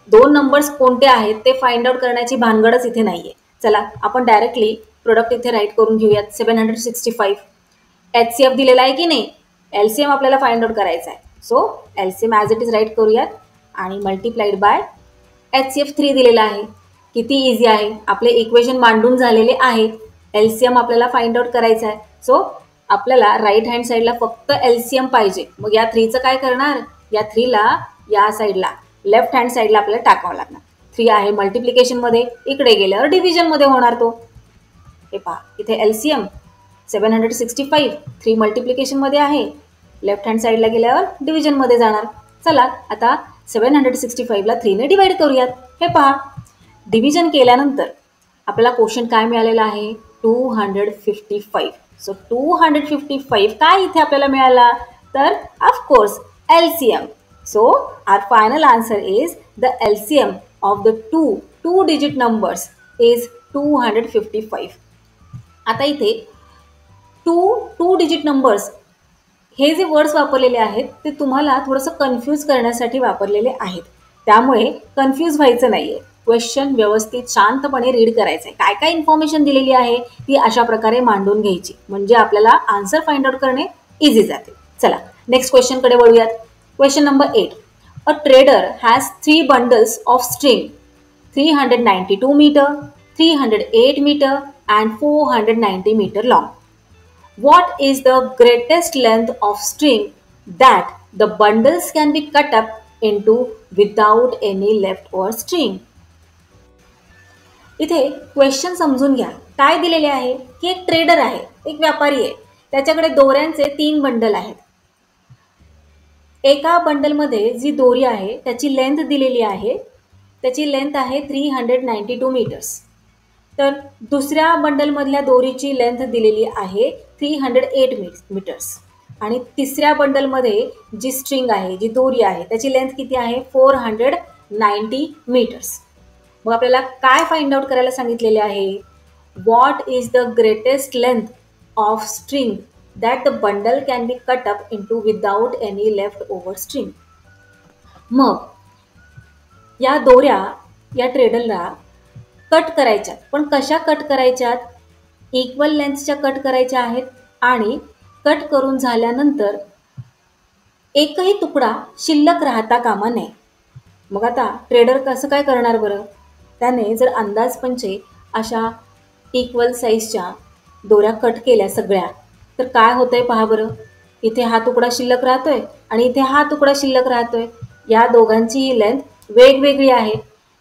दोन नंबर्स कोणते आहेत ते फाइंड आउट करण्याची भानगडच इथे नाहीये. चला आपण डायरेक्टली प्रोडक्ट इथे राईट करून घेऊयात. 765 HCF दिलेला आहे की नाही, LCM आपल्याला फाइंड आउट करायचा आहे. So LCM as it is write करूयात आणि मल्टिप्लाइड बाय HCF 3 दिलेला आहे. किती इझी आहे, आपले इक्वेशन मांडून झालेले आहेत. LCM आपल्याला फाइंड आउट करायचं आहे. सो आपल्याला राईट हँड साईडला फक्त LCM पाहिजे. मग या 3चं काय करणार? या 3ला या साईडला लेफ्ट हँड साईडला आपल्याला टाकावं लागणार. 3 आहे मल्टिप्लिकेशनमध्ये, इकडे गेल्यावर डिव्हिजनमध्ये होणार तो. हे पहा इथे LCM 765 3 मल्टिप्लिकेशनमध्ये आहे, लेफ्ट हँड साईडला गेल्यावर डिव्हिजनमध्ये जाणार. चला आता 765ला 3ने डिवाइड करूयात. हे पहा डिव्हिजन केल्यानंतर आपल्याला क्वेश्चन काय मिळालेला आहे? 255. सो 255 काय इथे आपल्याला मिळाला? तर of course LCM. So our final answer is the LCM of the two digit numbers is 255. आता इथे टू डिजिट नंबर्स हे जे वर्ड्स वापरलेले आहेत ते तुम्हाला थोडंसं कन्फ्यूज करण्यासाठी वापरलेले आहेत, त्यामुळे कन्फ्यूज व्हायचं नाहीये. क्वेश्चन व्यवस्थित शांतपणे रीड करायचं आहे. काय काय इन्फॉर्मेशन दिलेली आहे ती अशा प्रकारे मांडून घ्यायची, म्हणजे आपल्याला आन्सर फाइंड आउट करणे इझी जाते. चला नेक्स्ट क्वेश्चनकडे वळूयात. Question number 8. A trader has 3 bundles of string 392 meter, 308 meter and 490 meter long. What is the greatest length of string that the bundles can be cut up into without any leftover string? इथे question समजून घ्या. काय दिलेले आहे की एक trader आहे, एक व्यापारी आहे. त्याच्याकडे दोऱ्यांचे 3 बंडल आहेत. एका बंडलमध्ये जी दोरी आहे त्याची लेंथ दिलेली आहे, त्याची लेंथ आहे 392 मीटर्स. तर दुसऱ्या बंडलमधल्या दोरीची लेंथ दिलेली आहे 308 मीटर्स. आणि तिसऱ्या बंडलमध्ये जी स्ट्रिंग आहे, जी दोरी आहे, त्याची लेंथ किती आहे 490 मीटर्स. मग आपल्याला काय फाइंड आउट करायला सांगितलेले आहे? What is the greatest length of string that the bundle can be cut up into without any left over string. मग या दोऱ्या या ट्रेडलला कट करायच्यात, पण कशा कट करायच्यात? इक्वल लेंथच्या कट करायच्या आहेत आणि कट करून झाल्यानंतर एकही तुकडा शिल्लक राहता कामा नये. मग आता ट्रेडर कसं काय करणार बरं? त्याने जर अंदाजपंचे अशा इक्वल साईजच्या दोऱ्या कट केल्या सगळ्या, तर काय होतंय पहा बरं. इथे हा तुकडा शिल्लक राहतोय आणि इथे हा तुकडा शिल्लक राहतोय. या दोघांचीही लेंथ वेगवेगळी आहे.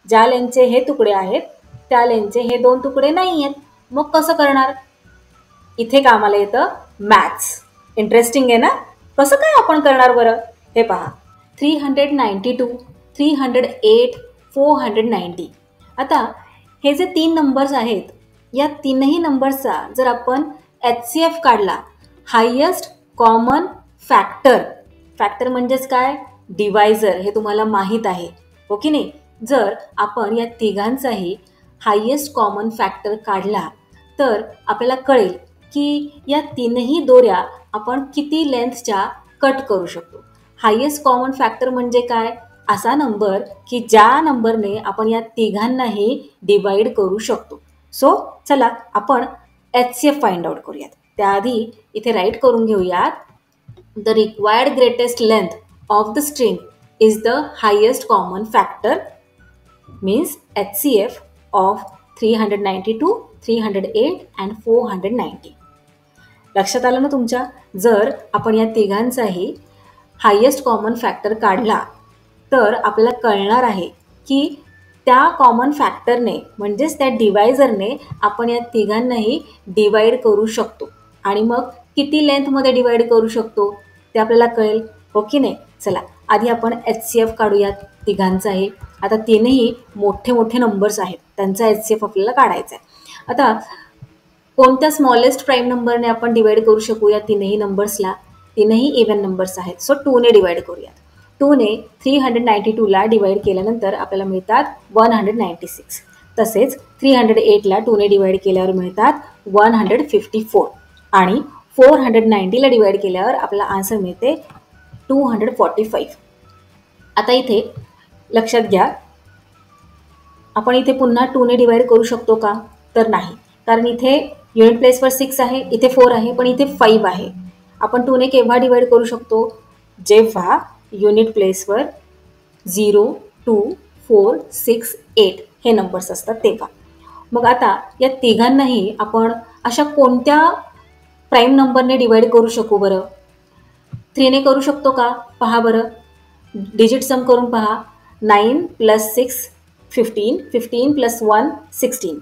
ज्या लेंथचे हे तुकडे आहेत त्या लेंथचे हे 2 तुकडे नाही आहेत. मग कसं करणार? इथे कामाला येतं मॅथ्स. इंटरेस्टिंग आहे ना? कसं काय आपण करणार बरं? हे पहा, 392, 308, 490. आता हे जे 3 नंबर्स आहेत, या तीनही नंबर्सचा जर आपण HCF काढला, हायेस्ट कॉमन फॅक्टर. फॅक्टर म्हणजेच काय? डिवायझर. हे तुम्हाला माहीत आहे, हो की नाही? जर आपण या तिघांचाही हायेस्ट कॉमन फॅक्टर काढला तर आपल्याला कळेल की या तीनही दोऱ्या आपण किती लेंथच्या कट करू शकतो. हायेस्ट कॉमन फॅक्टर म्हणजे काय? असा नंबर की ज्या नंबरने आपण या तिघांनाही डिवाइड करू शकतो. सो चला आपण HCF फाइंड आउट करूयात. त्याआधी इथे राईट करून घेऊयात. The required greatest length of the string is the highest common factor means HCF of 392, 308 and 490. लक्षात आलं ना तुमच्या? जर आपण या तिघांचाही हायेस्ट कॉमन फॅक्टर काढला तर आपल्याला कळणार आहे की त्या कॉमन फॅक्टरने म्हणजेच त्या डिवायझरने आपण या तिघांनाही डिवाइड करू शकतो. आणि मग किती लेंथमध्ये डिवाइड करू शकतो ते आपल्याला कळेल, हो की नाही? चला आधी आपण HCF काढूयात तिघांचाही. आता तीनही मोठे मोठे नंबर्स आहेत, त्यांचा HCF आपल्याला काढायचा आहे. आता कोणत्या स्मॉलेस्ट प्राईम नंबरने आपण डिवाइड करू शकू या तीनही नंबर्सला? तीनही इव्हन नंबर्स आहेत, सो 2ने डिवाइड करूयात. 2ने 392ला डिवाइड केल्यानंतर आपल्याला मिळतात 196. तसेच 308ला 2ने डिवाइड केल्यावर मिळतात 154. आणि 490ला डिवाइड केल्यावर आपल्याला आन्सर मिळते 245. आता इथे लक्षात घ्या, आपण इथे पुन्हा 2ने डिवाइड करू शकतो का? तर नाही, कारण इथे युनिट प्लेसवर 6 आहे, इथे 4 आहे, पण इथे 5 आहे. आपण 2ने केव्हा डिवाइड करू शकतो? जेव्हा युनिट प्लेसवर 0, 2, 4, 6, 8 हे नंबर्स असतात तेव्हा. मग आता या तिघांनाही आपण अशा कोणत्या प्राईम नंबरने डिवाइड करू शकू बरं? 3ने करू शकतो का? पहा बरं, डिजिट सम करून पहा. 9 + 6 15, 15 + 1 16.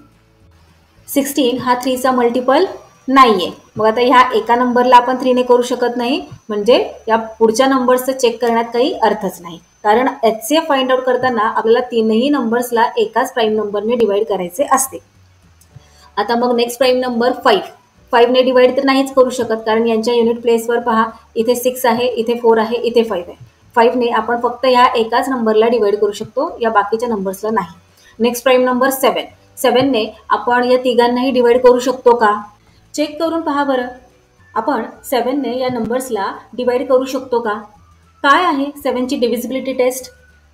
16 हा 3चा मल्टिपल नाही आहे. मग आता ह्या एका नंबरला आपण 3ने करू शकत नाही, म्हणजे या पुढच्या नंबर्सचं चेक करण्यात काही अर्थच नाही. कारण HCF फाइंड आउट करताना आपल्याला तीनही नंबर्सला एकाच प्राईम नंबरने डिवाइड करायचे असते. आता मग नेक्स्ट प्राईम नंबर 5. 5ने डिवाइड तर नाहीच करू शकत, कारण यांच्या युनिट प्लेसवर पहा, इथे 6 आहे, इथे 4 आहे, इथे 5 आहे. 5ने आपण फक्त ह्या एकाच नंबरला डिवाइड करू शकतो, या बाकीच्या नंबर्सला नाही. Next prime number 7. 7ने आपण या तिघांनाही डिवाइड करू शकतो का? चेक करून पहा बरं. आपण 7ने या नंबर्सला डिवाइड करू शकतो का? काय आहे 7ची डिव्हिजिबिलिटी टेस्ट?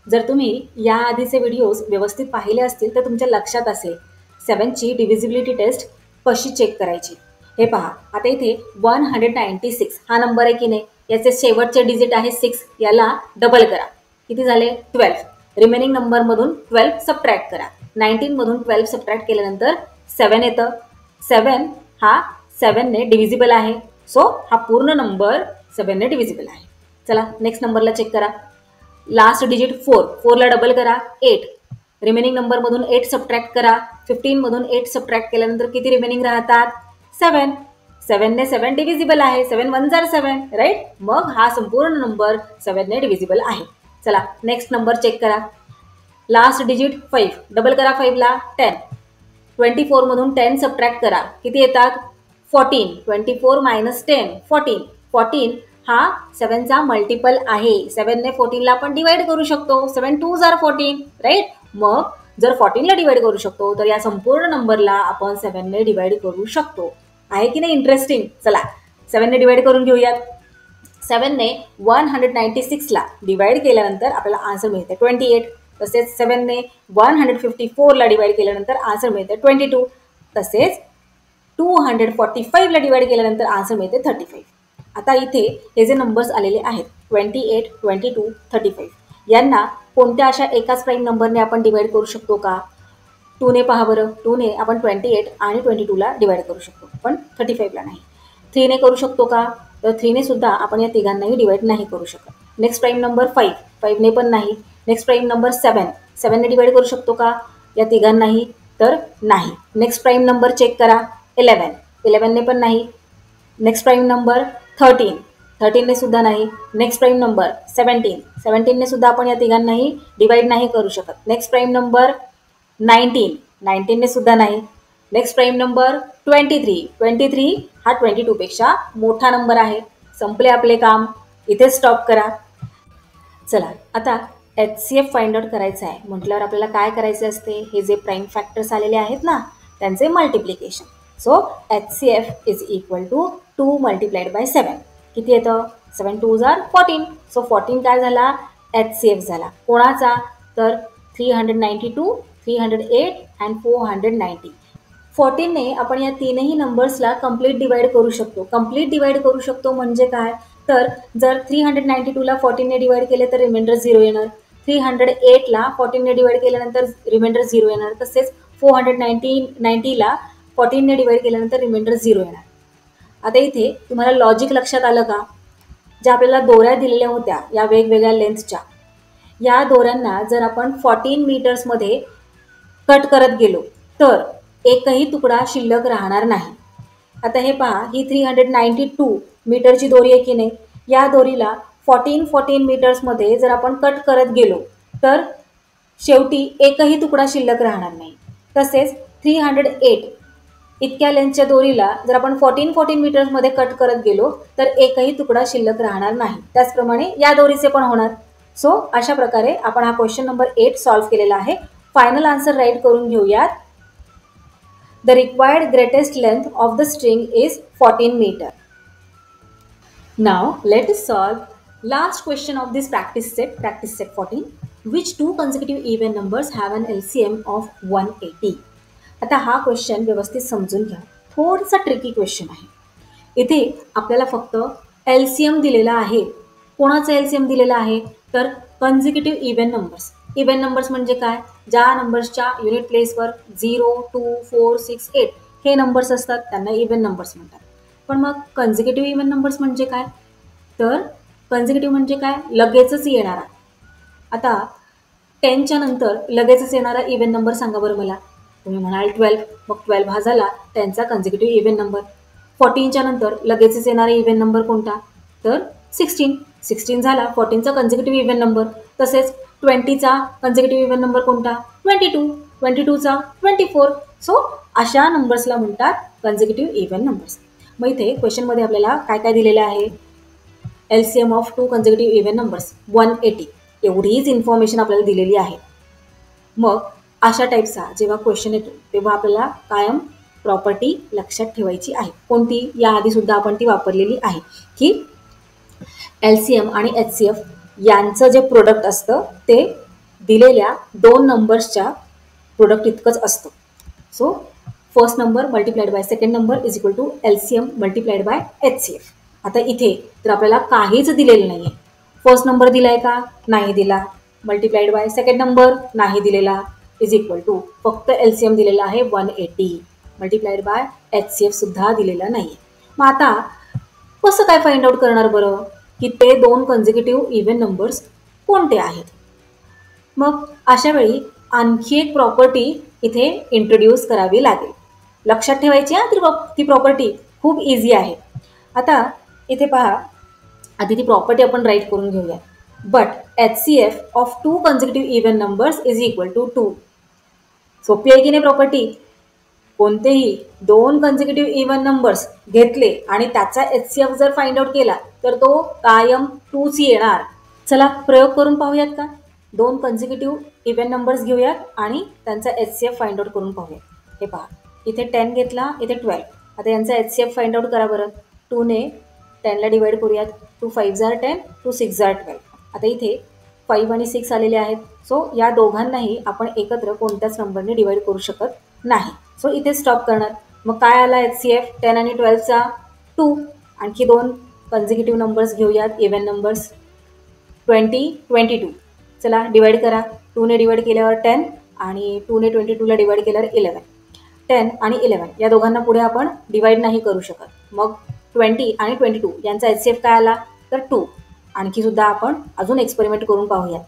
जर तुम्ही या आधीचे व्हिडिओज व्यवस्थित पाहिले असतील तर तुमच्या लक्षात असेल 7ची डिव्हिजिबिलिटी टेस्ट कशी चेक करायची. हे पहा, आता इथे 196 हा नंबर आहे की नाही, याचे शेवटचे डिजिट आहे 6, याला डबल करा. किती झाले? 12. रिमेनिंग नंबरमधून 12 सबट्रॅक्ट करा. 19मधून 12 सबट्रॅक्ट केल्यानंतर 7 येतं. 7 हा 7ने डिव्हिजिबल आहे, सो हा पूर्ण नंबर 7ने डिव्हिजिबल आहे. चला नेक्स्ट नंबरला चेक करा. लास्ट डिजिट 4, 4ला डबल करा 8. रिमेनिंग नंबरमधून 8 सबट्रॅक्ट करा. 15मधून 8 सबट्रॅक्ट केल्यानंतर किती रिमेनिंग राहतात? 7. 7ने 7 डिव्हिजिबल आहे. 7 1 जार 7, राईट. मग हा संपूर्ण नंबर 7ने डिव्हिजिबल आहे. चला नेक्स्ट नंबर चेक करा. लास्ट डिजिट 5, डबल करा 5 ला 10. 24 मधून 10 सबट्रॅक्ट करा, किती येतात 14. 24 मायनस 10 14. 14 हा 7चा मल्टिपल आहे. 7ने 14ला आपण डिवाइड करू शकतो. 7 2 जार 14, राईट. मग जर 14ला डिवाइड करू शकतो तर या संपूर्ण नंबरला आपण 7ने डिवाइड करू शकतो. आहे की नाही इंटरेस्टिंग. चला 7ने डिवाइड करून घेऊयात. 7ने 196ला डिवाइड केल्यानंतर आपल्याला आन्सर मिळते 28. तसेच 7ने 154ला डिवाइड केल्यानंतर आन्सर मिळते 22. तसेच 245ला डिवाइड केल्यानंतर आन्सर मिळते 35. आता इथे हे जे नंबर्स आलेले आहेत 28, 22, 35 यांना कोणत्या अशा एकाच प्राईम नंबरने आपण डिवाइड करू शकतो का? 2ने पहा बरं. 2ने आपण 28 आणि 22ला डिवाइड करू शकतो, पण 35ला नाही. 3ने करू शकतो का? तर 3ने सुद्धा आपण या तिघांनाही डिवाइड नाही करू शकत. नेक्स्ट प्राईम नंबर 5, 5ने पण नाही. नेक्स्ट प्राईम नंबर 7, 7ने डिवाइड करू शकतो का? या तिघांनाही तर नाही. नेक्स्ट प्राईम नंबर चेक करा 11, 11ने पण नाही. नेक्स्ट प्राईम नंबर 13, 13ने सुद्धा नाही. नेक्स्ट प्राईम नंबर 17, 17ने सुद्धा आपण या तिघांनाही डिवाइड नाही करू शकत. नेक्स्ट प्राईम नंबर 19, 19ने सुद्धा नाही. नेक्स्ट प्राईम नंबर 23, 23 हा 22 पेक्षा मोठा नंबर आहे. संपले आपले काम, इथे स्टॉप करा. चला आता HCF फाइंड आउट करायचं आहे म्हटल्यावर आपल्याला काय करायचे असते? हे जे प्राईम फॅक्टर्स आलेले आहेत ना त्यांचे multiplication. So HCF is equal to 2 multiplied by 7. किती येतं? 7 2 जार 14. सो 14 काय झाला? HCF झाला. कोणाचा? तर 392, 308 अँड 490. 14ने आपण या तीनही नंबर्सला कंप्लीट डिवाइड करू शकतो. कंप्लीट डिवाइड करू शकतो म्हणजे काय? तर जर 392ला 14ने डिवाइड केले तर रिमाइंडर 0 येणार. 308ला 14ने डिवाइड केल्यानंतर रिमाइंडर 0 येणार. तसेच 490ला 14ने डिवाइड केल्यानंतर रिमाइंडर 0 येणार. आता इथे तुम्हाला लॉजिक लक्षात आलं का? ज्या आपल्याला दोऱ्या दिलेल्या होत्या या वेगवेगळ्या लेंथच्या, या दोऱ्यांना जर आपण 14 मीटर्समध्ये कट करत गेलो तर एकही तुकडा शिल्लक राहणार नाही. आता हे पहा, ही 392 मीटरची दोरी आहे की नाही, या दोरीला 14 मीटर्समध्ये जर आपण कट करत गेलो तर शेवटी एकही तुकडा शिल्लक राहणार नाही. तसेच 308 इतक्या लेंथच्या दोरीला जर आपण 14 मीटर्समध्ये कट करत गेलो तर एकही तुकडा शिल्लक राहणार नाही. त्याचप्रमाणे या दोरीचे पण होणार. सो अशा प्रकारे आपण हा क्वेश्चन नंबर 8 सॉल्व्ह केलेला आहे. फायनल आन्सर राईट करून घेऊयात. The required greatest length of the string is 14 meter. Now let us solve last question of this practice set 14. Which two consecutive even numbers have an LCM of 180? आता हा question व्यवस्थित समजून घ्या. थोडासा tricky question आहे. इथे आपल्याला फक्त LCM दिलेला आहे. कोणाचं LCM दिलेला आहे? तर consecutive even numbers. Even numbers म्हणजे काय? ज्या नंबर्सच्या युनिट प्लेसवर 0, 2, 4, 6, 8 हे नंबर्स असतात त्यांना इव्हन नंबर्स म्हणतात. पण मग कन्झिक्युटिव्ह इव्हन नंबर्स म्हणजे काय? तर कन्झिक्युटिव्ह म्हणजे काय? लगेचच येणारा. आता 10च्या नंतर लगेचच येणारा इव्हन नंबर सांगा बरं मला. तुम्ही म्हणाल 12. मग 12 हा झाला 10चा कन्झिक्युटिव्ह इव्हन नंबर. 14च्या नंतर लगेचच येणारा इव्हन नंबर कोणता? तर 16. 16 झाला 14चा कन्झिक्युटिव्ह इव्हन नंबर. तसेच 20चा कन्झिक्युटिव्ह इव्हन नंबर कोणता? 22. 22चा 24. सो अशा नंबर्सला म्हणतात कन्झिक्युटिव्ह इव्हन नंबर्स. मग इथे क्वेश्चनमध्ये आपल्याला काय काय दिलेलं आहे? LCM of 2 consecutive even numbers 180. एवढीच इन्फॉर्मेशन आपल्याला दिलेली आहे. मग अशा टाईपचा जेव्हा क्वेश्चन येतो तेव्हा आपल्याला कायम प्रॉपर्टी लक्षात ठेवायची आहे. कोणती? याआधीसुद्धा आपण ती वापरलेली आहे की LCM आणि HCF यांचं जे प्रोडक्ट असतं ते दिलेल्या दोन नंबर्सच्या प्रोडक्ट इतकंच असतं. So first number multiplied by second number is equal to LCM multiplied by HCF. आता इथे तर आपल्याला काहीच दिलेलं नाही आहे. फर्स्ट नंबर दिला आहे का? नाही दिला. मल्टिप्लाइड बाय सेकंड नंबर नाही दिलेला. इज इक्वल टू फक्त LCM दिलेला आहे 180. मल्टिप्लाइड बाय HCF सुद्धा दिलेला नाही आहे. मग आता कसं काय फाइंड आउट करणार बरं की ते दोन कन्झिक्युटिव्ह इव्हन नंबर्स कोणते आहेत? मग अशा वेळी आणखी एक प्रॉपर्टी इथे इंट्रोड्यूस करावी लागेल. लक्षात ठेवायची आहे ती प्रॉपर्टी खूप इझी आहे. आता इथे पहा, आधी ती प्रॉपर्टी आपण राईट करून घेऊया. But HCF of 2 consecutive even numbers is equal to 2. सोपी आहे की नाही प्रॉपर्टी? कोणतेही 2 कन्झिक्युटिव्ह इव्हन नंबर्स घेतले आणि त्याचा HCF जर फाइंड आउट केला तर तो कायम 2च येणार. चला प्रयोग करून पाहूयात का? 2 कन्झिक्युटिव्ह इव्हन नंबर्स घेऊयात आणि त्यांचा HCF फाइंड आउट करून पाहूयात. हे पहा, इथे 10 घेतला, इथे 12. आता यांचा HCF फाइंड आउट करा बरं. 2 ने 10ला डिवाइड करूयात. 2 5 जार 10, 2 6 जार 12. आता इथे 5 आणि 6 आलेले आहेत. सो या दोघांनाही आपण एकत्र कोणत्याच नंबरने डिवाइड करू शकत नाही. सो इथे स्टॉप करणार. मग काय आला HCF 10 आणि 12चा? 2. आणखी 2 कन्झिक्युटिव्ह नंबर्स घेऊयात, इव्हन नंबर्स. 20, 22. चला डिवाइड करा. 2 ने डिवाइड केल्यावर 10 आणि 2 ने 22ला डिवाइड केल्यावर 11. 10 आणि 11 या दोघांना पुढे आपण डिवाइड नाही करू शकत. मग 20 आणि 22 यांचा HCF काय आला? तर 2. आणखी सुद्धा आपण अजून एक्सपेरिमेंट करून पाहूयात.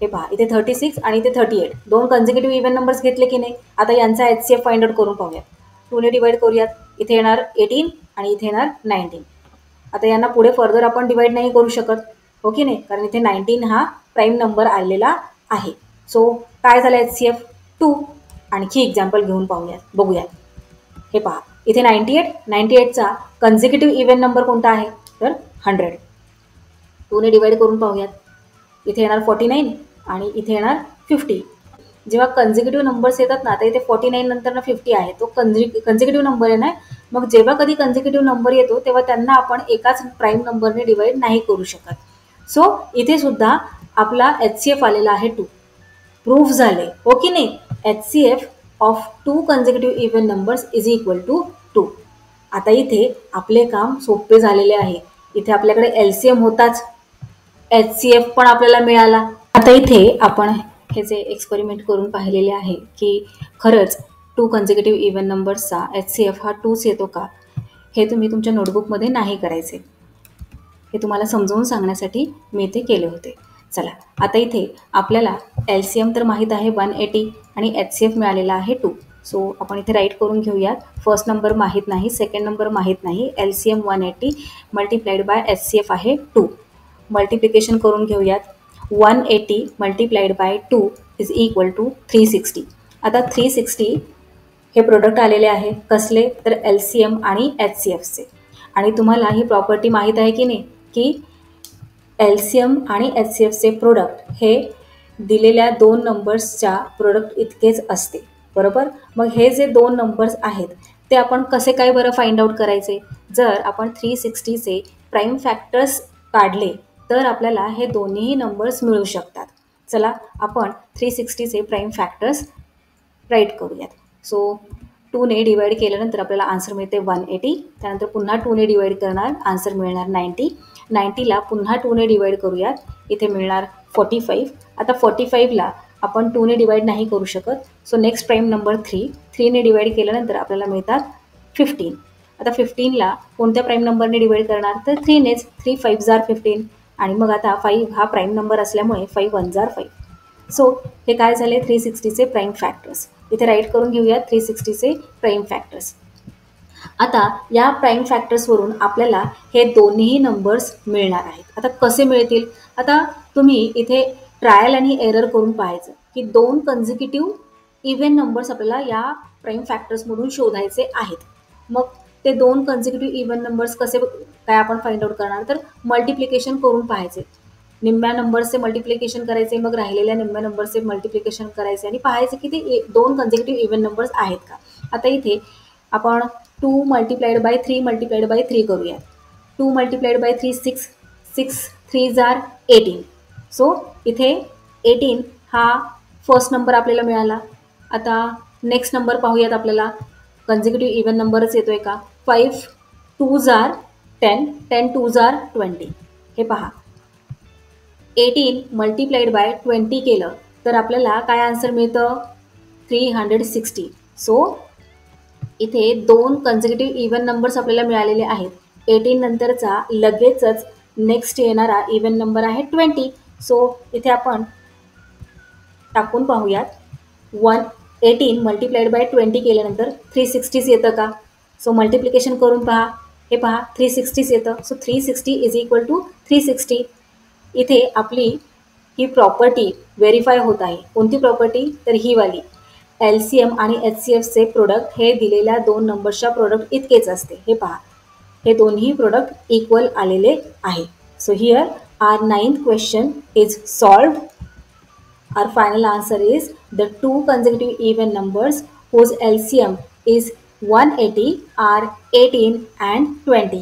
हे पहा, इथे 36 आणि इथे 38 2 कन्झिक्युटिव्ह इव्हन नंबर्स घेतले की नाही. आता यांचा HCF फाइंड आउट करून पाहूयात. 2 ने डिवाइड करूयात. इथे येणार 18 आणि इथे येणार 19. आता यांना पुढे फर्दर आपण डिवाइड नाही करू शकत, हो की नाही, कारण इथे 19 हा प्राईम नंबर आलेला आहे. सो काय झालं HCF? 2. आणखी एक्झाम्पल घेऊन पाहूयात, बघूयात. हे पहा, इथे 98चा कन्झिक्युटिव्ह इव्हन नंबर कोणता आहे? तर 100. 2 ने डिवाइड करून पाहूयात. इथे येणार 49 आणि इथे येणार 50. जेव्हा कन्झिक्युटिव्ह नंबर्स येतात ना, तर इथे 49 नंतर ना 50 आहे, तो कन्झिक्युटिव्ह नंबर आहे ना. मग जेव्हा कधी कन्झिक्युटिव्ह नंबर येतो तेव्हा त्यांना आपण एकाच प्राईम नंबरने डिवाइड नाही करू शकत. सो इथे सुद्धा आपला HCF आलेला आहे 2. प्रूफ झाले, हो की नाही? HCF of 2 consecutive even numbers is equal to 2. आता इथे आपले काम सोपे झालेले आहे. इथे आपल्याकडे LCM होताच, HCF पण आपल्याला मिळाला. आता इथे आपण हे जे एक्सपेरिमेंट करून पाहिलेले आहे की खरंच 2 कन्झिक्युटिव्ह इव्हन नंबर्सचा HCF हा 2च येतो का, हे तुम्ही तुमच्या नोटबुकमध्ये नाही करायचे. हे तुम्हाला समजावून सांगण्यासाठी मी इथे केले होते. चला, आता इथे आपल्याला LCM तर माहीत आहे 180 आणि HCF मिळालेला आहे 2. सो आपण इथे राईट करून घेऊयात. फर्स्ट नंबर माहीत नाही, सेकंड नंबर माहीत नाही. LCM 180 मल्टिप्लाइड बाय HCF आहे 2. मल्टिप्लिकेशन करून घेऊयात. 180 multiplied by 2 is equal to 360. आता 360 हे प्रोडक्ट आलेले आहे कसले? तर LCM आणि HCFचे. आणि तुम्हाला ही प्रॉपर्टी माहीत आहे की नाही की LCM आणि HCFचे प्रोडक्ट हे दिलेल्या 2 नंबर्सच्या प्रोडक्ट इतकेच असते, बरोबर? मग हे जे 2 नंबर्स आहेत ते आपण कसे काय बरं फाइंड आउट करायचे? जर आपण 360चे प्राईम फॅक्टर्स काढले तर आपल्याला हे दोन्ही नंबर्स मिळू शकतात. चला आपण 360चे प्राईम फॅक्टर्स राईट करूयात. सो 2 ने डिवाइड केल्यानंतर आपल्याला आन्सर मिळते 180. त्यानंतर पुन्हा 2 ने डिवाइड करणार, आन्सर मिळणार 90. 90ला पुन्हा 2 ने डिवाइड करूयात, इथे मिळणार 45. आता 45ला आपण 2 ने डिवाइड नाही करू शकत. So next prime number 3. 3 ने डिवाइड केल्यानंतर आपल्याला मिळतात 15. आता 15ला कोणत्या प्राईम नंबरने डिवाइड करणार? तर 3नेच. 3 5 जार 15. आणि मग आता 5 हा प्राईम नंबर असल्यामुळे 5 1 जार 5. सो हे काय झाले? 360चे प्राईम फॅक्टर्स. इथे राईट करून घेऊयात 360चे प्राईम फॅक्टर्स. आता या प्राईम फॅक्टर्सवरून आपल्याला हे दोन्ही नंबर्स मिळणार आहेत. आता कसे मिळतील? आता तुम्ही इथे ट्रायल आणि एरर करून पाहायचं की 2 कन्झिक्युटिव्ह इव्हन नंबर्स आपल्याला या प्राईम फॅक्टर्समधून शोधायचे आहेत. मग ते 2 कन्झिक्युटिव्ह इव्हन नंबर्स कसे काय आपण फाइंड आउट करणार? तर मल्टिप्लिकेशन करून पाहायचे. निम्म्या नंबर्सचे मल्टिप्लिकेशन करायचे, मग राहिलेल्या निम्म्या नंबरचे मल्टिप्लिकेशन करायचे आणि पाहायचे की ते 2 कन्झिक्युटिव्ह इव्हन नंबर्स आहेत का. आता इथे आपण 2 मल्टिप्लाइड बाय 3 मल्टिप्लाइड बाय 3 करूया. 2 मल्टिप्लाइड बाय 3 6. 6 3 जार 18. सो इथे 18 हा फर्स्ट नंबर आपल्याला मिळाला. आता नेक्स्ट नंबर पाहूयात. आपल्याला कन्झिक्युटिव्ह इव्हन नंबरच येतोय का? 5 2 जार 10. 10 2 जार 20. हे पहा, 18 मल्टिप्लाइड बाय 20 केलं तर आपल्याला काय आन्सर मिळतं? 360. सो इथे 2 कन्झिक्युटिव्ह इव्हन नंबर्स आपल्याला मिळालेले आहेत. 18 नंतरचा लगेचच नेक्स्ट येणारा इव्हन नंबर आहे 20. सो इथे आपण टाकून पाहूयात. 18 मल्टिप्लाइड बाय 20 केल्यानंतर 360 येतं का? सो मल्टिप्लिकेशन करून पहा, हे पहा 360 येतं. So 360 is equal to 360. इथे आपली ही प्रॉपर्टी व्हेरीफाय होत आहे. कोणती प्रॉपर्टी? तर ही वाली. LCM आणि HCFचे प्रोडक्ट हे दिलेल्या 2 नंबर्सच्या प्रोडक्ट इतकेच असते. हे पहा, हे दोन्ही प्रोडक्ट इक्वल आलेले आहे. So here are 9th question is solved. Our final answer is the two consecutive even numbers whose LCM is 180 are 18 and 20.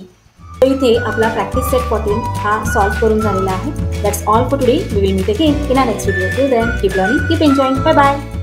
So इथे आपला practice set 14 हा सॉल्व करून झालेला आहे. That's all for today. We will meet again in our next video. Till then, keep learning, keep enjoying. Bye bye.